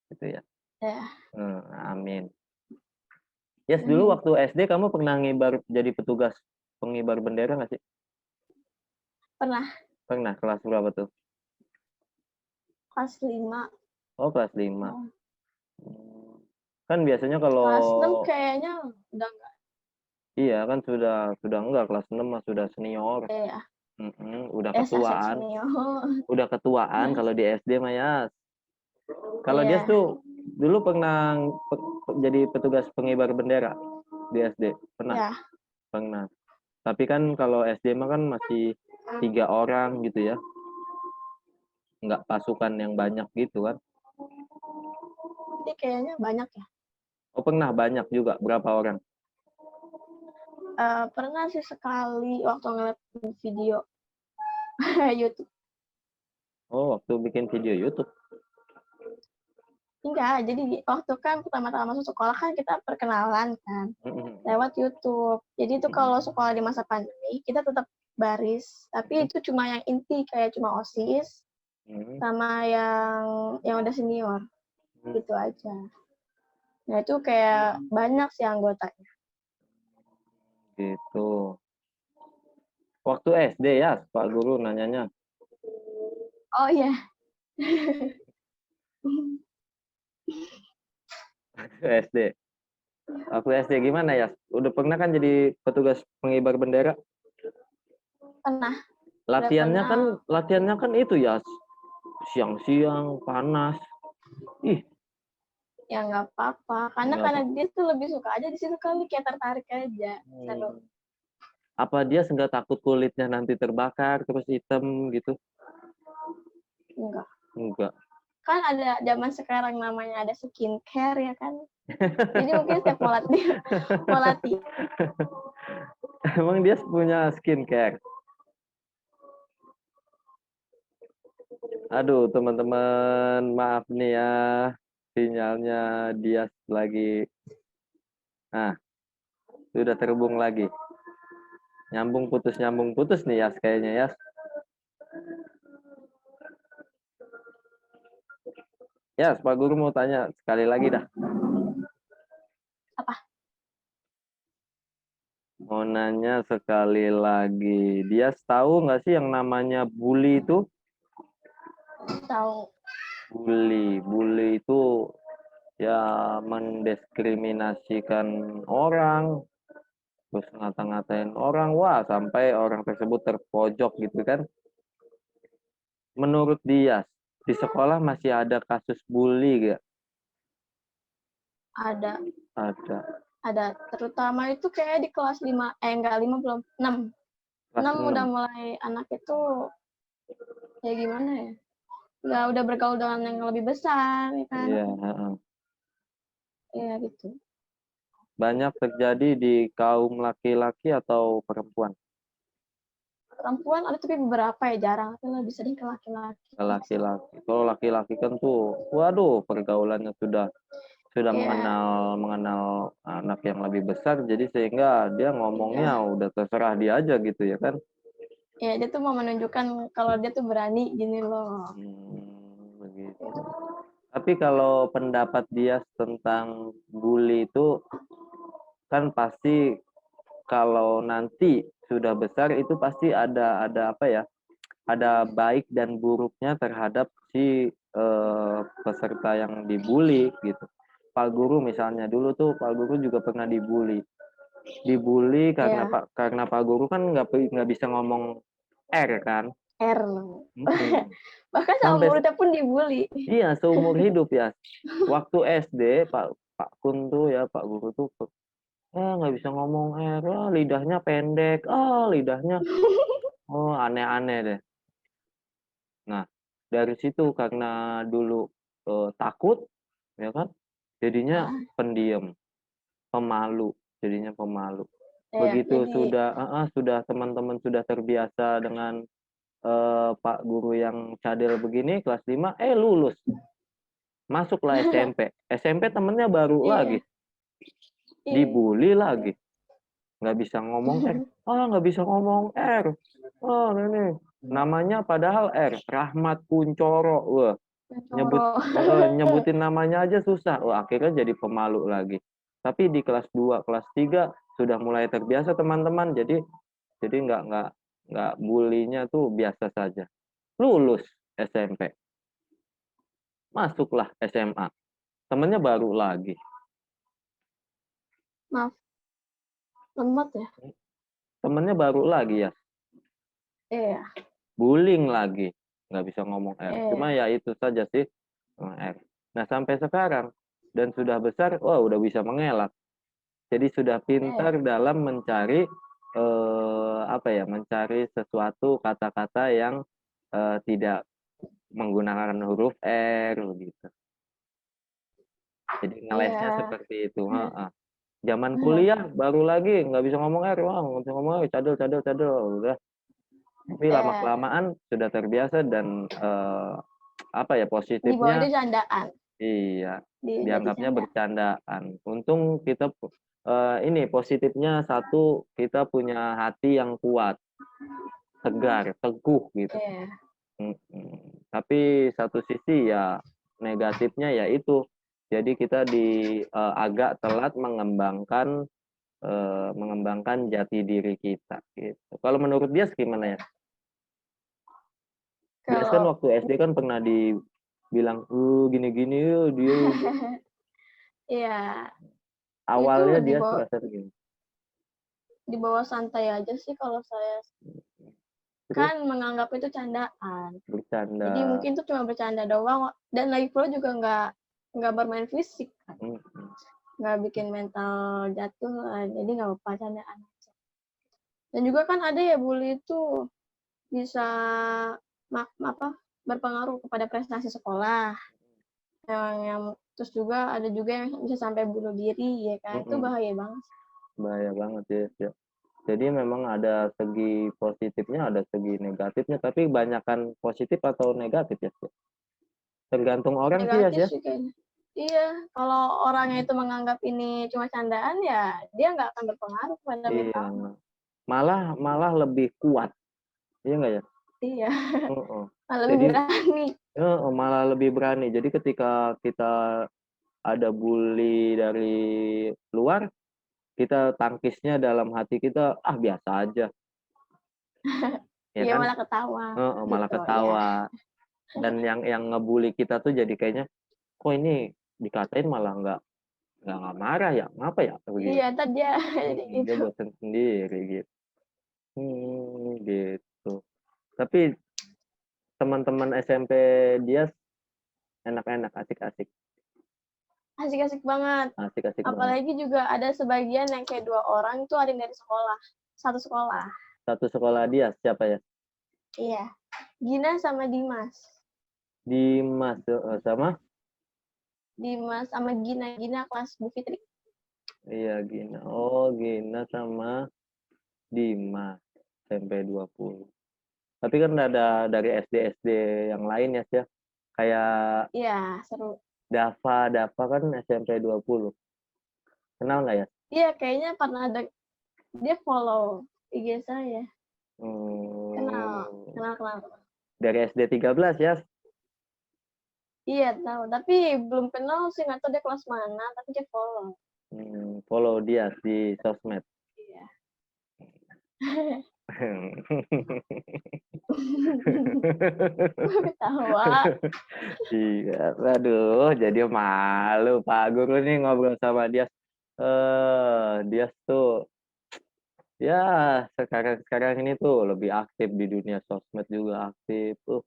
gitu ya. Ya. Amin. Yes, dulu waktu SD kamu pernah ngibar jadi petugas pengibar bendera nggak sih? Pernah. Pernah. Kelas berapa tuh? Kelas 5. Oh, kelas 5. Oh. Kan biasanya kalau Kelas 6 kayaknya udah enggak. iya kan sudah enggak kelas 6 mah sudah senior. Ya. Udah Aset ketuaan. senior. Udah ketuaan kalau di SD mah ya. Kalau dia Iya. tuh dulu pernah jadi petugas pengibar bendera di SD? Pernah? Ya, Pernah. Tapi kan kalau SD mah kan masih 3 orang gitu ya. Nggak pasukan yang banyak gitu kan. jadi kayaknya banyak ya. Oh, pernah banyak juga. Berapa orang? Pernah sih sekali waktu ngeliat video YouTube. Oh, waktu bikin video YouTube. Enggak, jadi waktu kan pertama-tama masuk sekolah kan kita perkenalan kan lewat YouTube. Jadi itu kalau sekolah di masa pandemi kita tetap baris, tapi itu cuma yang inti kayak cuma OSIS sama yang udah senior gitu aja. Nah itu kayak banyak sih anggotanya. Gitu. Waktu SD ya, Pak Guru nanyanya. Oh iya. SD. Waktu SD gimana ya? Udah pernah kan jadi petugas pengibar bendera? Pernah. Latihannya kan itu ya, siang-siang panas. Ih, Ya nggak apa-apa, karena dia tuh lebih suka aja di situ kali, kayak tertarik aja. Seru. Apa dia nggak takut kulitnya nanti terbakar terus hitam gitu? Enggak. Kan ada zaman sekarang namanya ada skincare ya kan. Jadi mungkin setiap mau latih. Emang dia punya skincare? Aduh, teman-teman, maaf nih ya, sinyalnya dia lagi. Nah, sudah terhubung lagi. Nyambung putus nih ya kayaknya ya. Ya, Pak Guru mau tanya sekali lagi dah. Apa? Mau nanya sekali lagi. Dia tahu nggak sih yang namanya bully itu? Tahu. Bully itu ya mendiskriminasikan orang, terus ngata-ngatain orang, wah sampai orang tersebut terpojok gitu kan. Menurut dia, di sekolah masih ada kasus bully gak? Ada. Ada. Terutama itu kayak di kelas 5, enggak 5 belum, 6. 6 udah mulai anak itu ya gimana ya? Udah bergaul dengan yang lebih besar ya kan. Iya, Iya gitu. Banyak terjadi di kaum laki-laki atau perempuan? Perempuan ada tapi beberapa ya, jarang, tapi lebih sering ke laki-laki. Laki-laki. Kalau laki-laki kan tuh, waduh, pergaulannya sudah mengenal anak yang lebih besar, jadi sehingga dia ngomongnya udah terserah dia aja gitu ya kan? Ya dia tuh mau menunjukkan kalau dia tuh berani gini loh. Begitu. Tapi kalau pendapat dia tentang bully itu kan pasti kalau nanti sudah besar itu pasti ada apa ya? Ada baik dan buruknya terhadap si peserta yang dibully gitu. Pak Guru misalnya dulu tuh Pak Guru juga pernah dibully karena Pak Guru kan nggak bisa ngomong R kan. R. Bahkan sama muridnya pun dibully. Iya, seumur hidup ya. Waktu SD Pak Kun tuh ya Pak Guru tuh nggak bisa ngomong R, lidahnya pendek, lidahnya aneh-aneh deh. Nah, dari situ karena dulu takut ya kan, jadinya pendiam, pemalu, jadinya pemalu. Begitu sudah teman-teman sudah terbiasa dengan Pak Guru yang cadel begini kelas 5 lulus. Masuklah SMP. SMP temennya baru lagi. Dibully lagi. Nggak bisa ngomong R. Nggak bisa ngomong R. Ini namanya padahal R, Rahmat Kuncoro. Wah, nyebutin namanya aja susah. Wah, akhirnya jadi pemalu lagi. Tapi di kelas 2, kelas 3 sudah mulai terbiasa teman-teman. Jadi nggak bulinya tuh biasa saja. Lulus SMP. Masuklah SMA. Temennya baru lagi. Maaf. Lemot ya? Temennya baru lagi ya. Iya. Bullying lagi. Nggak bisa ngomong R. Cuma ya itu saja sih R. Nah sampai sekarang dan sudah besar, wah udah bisa mengelak. Jadi sudah pintar dalam mencari, apa ya, mencari sesuatu kata-kata yang, tidak menggunakan huruf R gitu. Jadi ngelesnya Iya. seperti itu, heeh. Zaman kuliah baru lagi nggak bisa ngomong R, wah nggak bisa ngomong R, cadel cadel cadel, udah. Tapi lama-kelamaan sudah terbiasa dan, apa ya, Di bawah positifnya itu candaan. iya, Jadi dianggapnya canda. bercandaan. Untung kita ini positifnya satu, kita punya hati yang kuat, tegar, teguh gitu. Iya. Tapi satu sisi ya negatifnya ya itu, jadi kita agak telat mengembangkan jati diri kita gitu. Kalau menurut dia gimana ya? Dia kan Kalau waktu SD kan pernah dibilang, gini-gini, dia iya, itu awalnya dia merasa begini. dibawa santai aja sih kalau saya. Terus Kan menganggap itu candaan. bercanda. Jadi mungkin itu cuma bercanda doang dan lagi pula juga nggak bermain fisik kan. Mhm. Nggak bikin mental jatuh, jadi nggak apa-apa candaan aja. Dan juga kan ada ya bully itu bisa berpengaruh kepada prestasi sekolah. Yang terus juga ada juga yang bisa sampai bunuh diri ya kan. Itu Mhm. bahaya banget. Bahaya banget ya. Jadi memang ada segi positifnya, ada segi negatifnya, tapi banyakan positif atau negatif ya? Tergantung orang sih Negatif ya. sih kayaknya. Iya, kalau orangnya itu menganggap ini cuma candaan ya dia nggak akan berpengaruh pada Iya. mentalnya. Malah malah lebih kuat, iya nggak ya? Iya, Heeh. malah lebih Jadi berani. heeh, malah lebih berani. Jadi ketika kita ada bully dari luar, kita tangkisnya dalam hati kita, "Ah, biasa aja." Ya Iya kan? malah ketawa Heeh, malah gitu ya. ketawa. Dan yang ngebully kita tuh jadi kayaknya, "Kok ini dikatain malah nggak marah ya? Ngapa ya?" Iya, Begitu. entar dia jadi Dia gitu. bosen sendiri gitu. Gitu. Tapi teman-teman SMP dia enak-enak, asik-asik, Asik-asik banget. asik-asik banget. Apalagi juga ada sebagian yang kayak 2 orang itu ada yang dari sekolah, satu sekolah. Satu sekolah dia siapa ya? Iya, Gina sama Dimas. Dimas, heeh, sama? Dimas sama Gina, Gina kelas Bu Fitri. Iya, Gina. Oh, Gina sama Dimas, SMP 20. Tapi kan ada dari SD-SD yang lain ya, Sia. Kayak Iya, seru. Dava kan SMP 20. Kenal nggak ya? Iya, kayaknya pernah ada dia follow IG saya. Kenal, Hmm, kenal, kenal. dari SD 13 ya? Iya, tahu. Tapi belum kenal sih, nggak tahu dia kelas mana, tapi dia follow. Follow dia di sosmed. Iya. Ketawa. Iya, aduh, jadi malu Pak Guru nih ngobrol sama dia. Dia tuh ya sekarang ini tuh lebih aktif di dunia sosmed juga aktif tuh.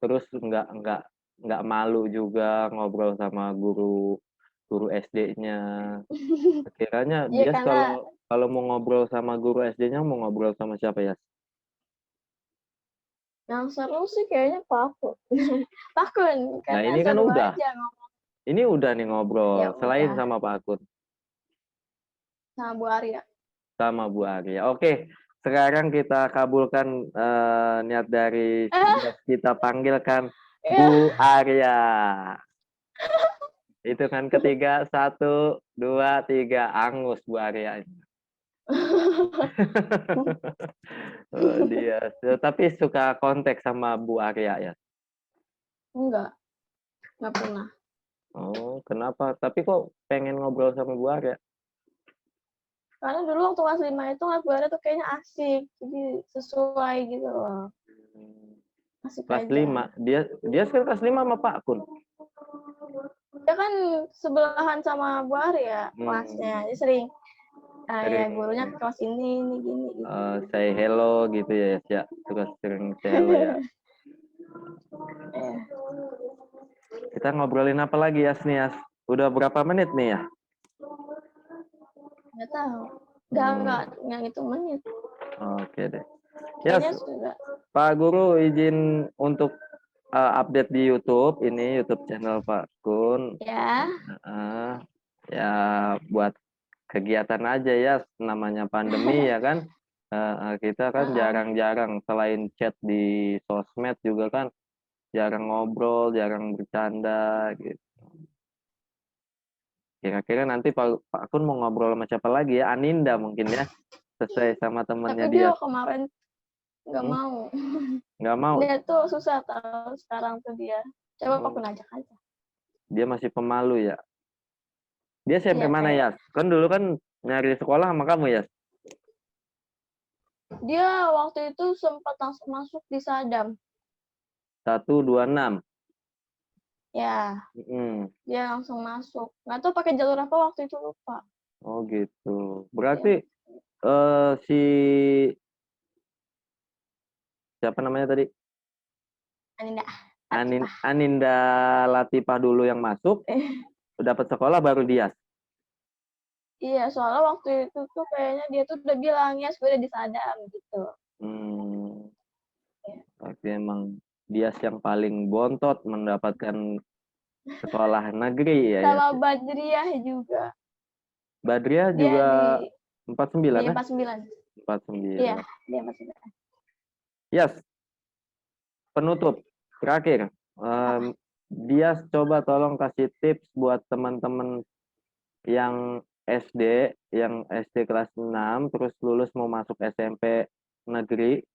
Terus nggak malu juga ngobrol sama guru guru SD-nya. Sekiranya Iya, dia karena kalau kalau mau ngobrol sama guru SD-nya mau ngobrol sama siapa ya? yang seru sih kayaknya Pakun. Pakun, Nah karena ini kan seru udah, aja ngomong. ini udah nih ngobrol Ya selain udah, sama Pak Akun, sama Bu Arya. sama Bu Arya. Oke, sekarang kita kabulkan niat dari Eh, kita panggilkan ya. Bu Arya. Itu kan ketiga, 1, 2, 3, angus Bu Arya. Oh, dia, tapi suka kontak sama Bu Arya ya. Enggak pernah. Oh, kenapa? Tapi kok pengen ngobrol sama Bu Arya? Karena dulu waktu kelas 5 itu kelas Bu Arya tuh kayaknya asik. Jadi sesuai gitu loh. Asik Kelas aja. 5, dia sekarang kelas 5 sama Pak Kun. Dia kan sebelahan sama Bu Arya kelasnya. Hmm, Jadi sering, ya sering gurunya ke kelas ini gini gitu. say hello gitu ya, suka sering say hello ya. Eh, Kita ngobrolin apa lagi ya, Nias? Udah berapa menit nih ya? Nggak tahu. Hmm. Nggak ngitung menit. Oke deh. Kayaknya Yes, sudah. Pak Guru izin untuk update di YouTube, ini YouTube channel Pak Kun. Ya. Ya buat kegiatan aja ya, namanya pandemi ya kan. Kita kan jarang-jarang selain chat di sosmed juga kan jarang ngobrol, jarang bercanda gitu. Kira-kira nanti Pak Kun mau ngobrol sama siapa lagi ya? Aninda mungkin ya, sesuai sama temennya Tapi dia. dia kemarin nggak mau. Nggak mau. Dia tuh susah tahu sekarang tuh dia. Coba Pak Kun ajak aja. Dia masih pemalu ya. Dia SMP Iya, mana ya? Kan dulu kan nyari sekolah sama kamu ya? dia waktu itu sempat langsung masuk di Sadam. 126. Ya, Mm. dia langsung masuk. Nggak tahu pakai jalur apa waktu itu, lupa. Oh gitu. Dia, Berarti si siapa namanya tadi? Aninda. Aninda Latifah dulu yang masuk, dapat sekolah baru dia. Iya, soalnya waktu itu tuh kayaknya dia tuh udah bilang ya sudah di Sadam gitu. Berarti emang dia yang paling bontot mendapatkan sekolah negeri ya. Sama Badriah juga. Badriah Dia juga di 49 ya? 49. 49. Iya, dia 49. Yes, penutup terakhir. Dia coba tolong kasih tips buat teman-teman yang SD kelas 6 terus lulus mau masuk SMP negeri,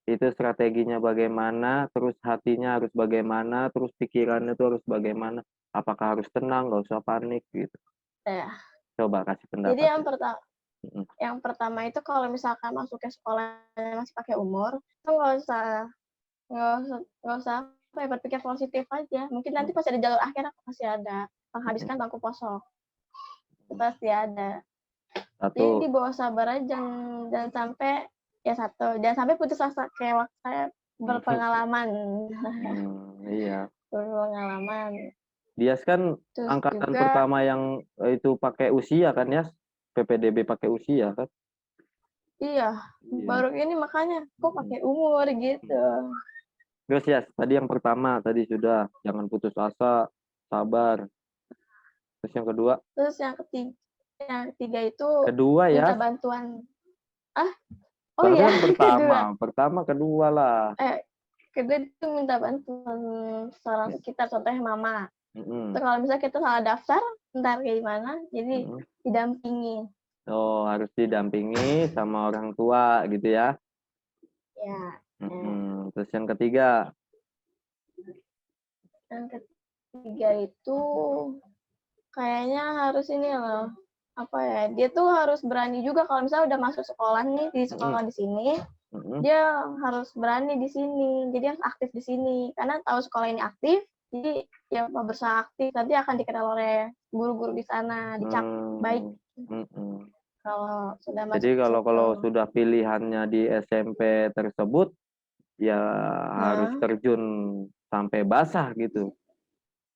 itu strateginya bagaimana, terus hatinya harus bagaimana, terus pikirannya itu harus bagaimana, apakah harus tenang, nggak usah panik gitu. Ya. Coba kasih pendapat. Jadi yang pertama itu kalau misalkan masuk ke sekolah masih pakai umur, itu nggak usah berpikir positif aja. Mungkin nanti pasti ada jalur akhir, pasti ada menghabiskan bangku kosong. Itu pasti ada. Jadi dibawa sabar aja, jangan sampai jangan sampai putus asa kayak waktu saya berpengalaman. Iya. Berpengalaman. Dia kan terus angkatan juga, pertama yang itu pakai usia kan ya, PPDB pakai usia kan. Iya, baru ini makanya kok pakai umur gitu. Terus ya, tadi yang pertama tadi sudah jangan putus asa, sabar. Terus yang kedua? Terus yang ketiga itu kedua ya. Minta bantuan. Oh baru iya. yang pertama, kedua lah. Kedua itu minta bantuan seorang sekitar, contohnya mama. Terus kalau misalnya kita salah daftar, ntar kayak gimana, jadi didampingi. Oh, harus didampingi sama orang tua gitu ya. Ya. Terus yang ketiga? Yang ketiga itu kayaknya harus ini loh, dia tuh harus berani juga kalau misalnya udah masuk sekolah nih, di sekolah di sini, dia harus berani di sini, jadi harus aktif di sini, karena tahu sekolah ini aktif, jadi ya berusaha aktif, nanti akan dikenal oleh guru-guru di sana, dicap baik. Kalau sudah masuk. Jadi kalau sudah pilihannya di SMP tersebut, ya harus terjun sampai basah gitu.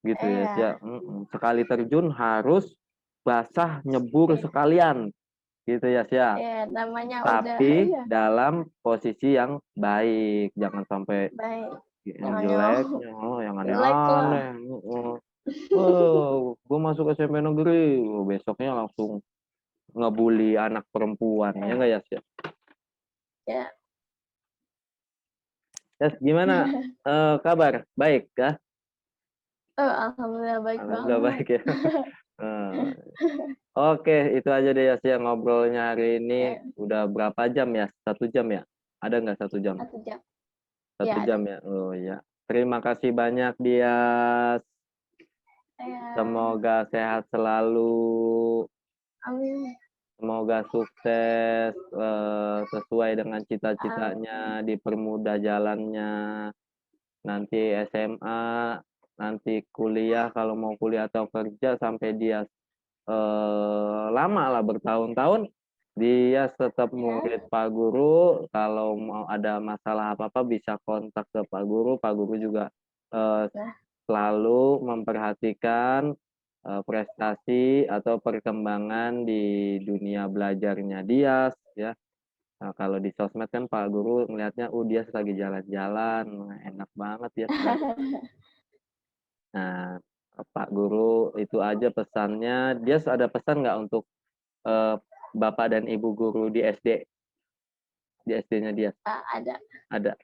Gitu ya. Sekali terjun harus basah nyebur sekalian. Gitu ya, Sia. Namanya tapi udah, dalam posisi yang baik, jangan sampai yang jelek, yang aneh-aneh. Gue masuk SMP negeri, besoknya langsung ngebully anak perempuan, ya nggak ya, Sia? Ya. Yes, gimana kabar? Baik kah? Alhamdulillah baik Alhamdulillah banget. Baik ya. Oke, itu aja deh ya sih ngobrolnya hari ini. Udah berapa jam ya? 1 jam ya? Ada nggak 1 jam? 1 jam. 1 jam ya? Oh ya. Terima kasih banyak Dias. Semoga sehat selalu. Amin. Semoga sukses sesuai dengan cita-citanya, dipermudah jalannya. Nanti SMA, nanti kuliah, kalau mau kuliah atau kerja sampai dia lama lah bertahun-tahun, dia tetap murid Pak Guru. Kalau mau ada masalah apa-apa bisa kontak ke Pak Guru. Pak Guru juga selalu memperhatikan prestasi atau perkembangan di dunia belajarnya Dias ya. Nah, kalau di sosmed kan Pak Guru ngelihatnya, Dias lagi jalan-jalan, enak banget ya berarti. Nah, Pak Guru itu aja pesannya. Dias ada pesan nggak untuk eh, Bapak dan Ibu guru di SD? Di SD-nya Dias? Ada. Ada.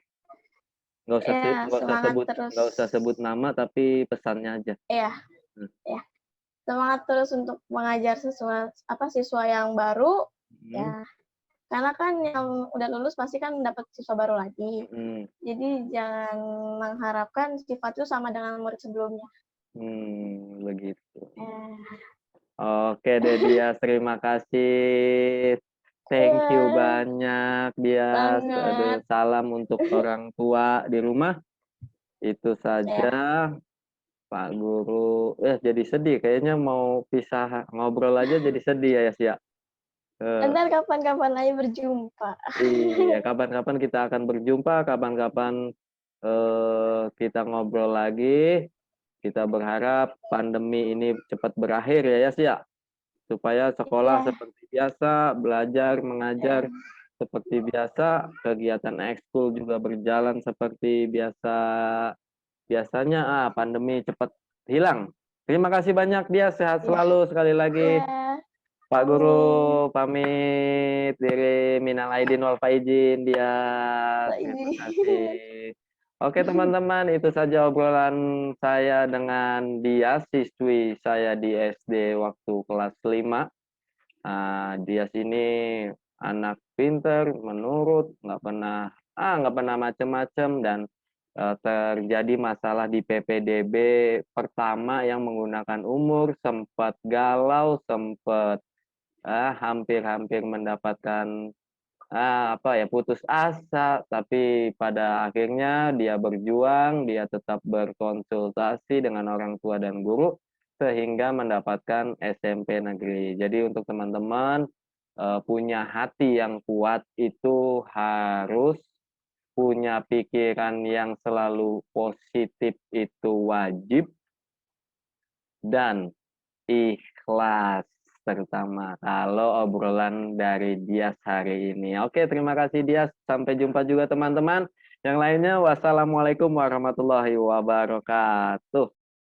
Nggak usah Ya, semangat terus. nggak usah sebut nama, tapi pesannya aja. Ya, ya. Semangat terus untuk mengajar siswa yang baru, ya. Karena kan yang udah lulus pasti kan dapat siswa baru lagi. Jadi jangan mengharapkan sifat itu sama dengan murid sebelumnya. Begitu. Oke deh Dias, terima kasih. Thank you banyak Dias. Aduh, salam untuk orang tua di rumah. Itu saja Pak Guru. Jadi sedih. Kayaknya mau pisah ngobrol aja jadi sedih ya ya. Ntar kapan-kapan aja berjumpa. Iya, kapan-kapan kita akan berjumpa, kapan-kapan kita ngobrol lagi. Kita berharap pandemi ini cepat berakhir ya ya, supaya sekolah seperti biasa, belajar, mengajar seperti biasa, kegiatan ekskul juga berjalan seperti biasanya. Pandemi cepat hilang. Terima kasih banyak dia, sehat selalu sekali lagi. Pak Guru pamit diri, minal aidin wal faizin dia. Terima kasih. Oke teman-teman, itu saja obrolan saya dengan Dias, siswi saya di SD waktu kelas 5. Dias ini anak pinter, menurut, nggak pernah macem-macem, dan terjadi masalah di PPDB pertama yang menggunakan umur, sempat galau, sempat hampir-hampir mendapatkan putus asa, tapi pada akhirnya dia berjuang, dia tetap berkonsultasi dengan orang tua dan guru sehingga mendapatkan SMP negeri. Jadi untuk teman-teman punya hati yang kuat itu harus, punya pikiran yang selalu positif itu wajib, dan ikhlas, terutama kalau obrolan dari Dias hari ini. Oke, terima kasih Dias. Sampai jumpa juga teman-teman. Yang lainnya, wassalamualaikum warahmatullahi wabarakatuh.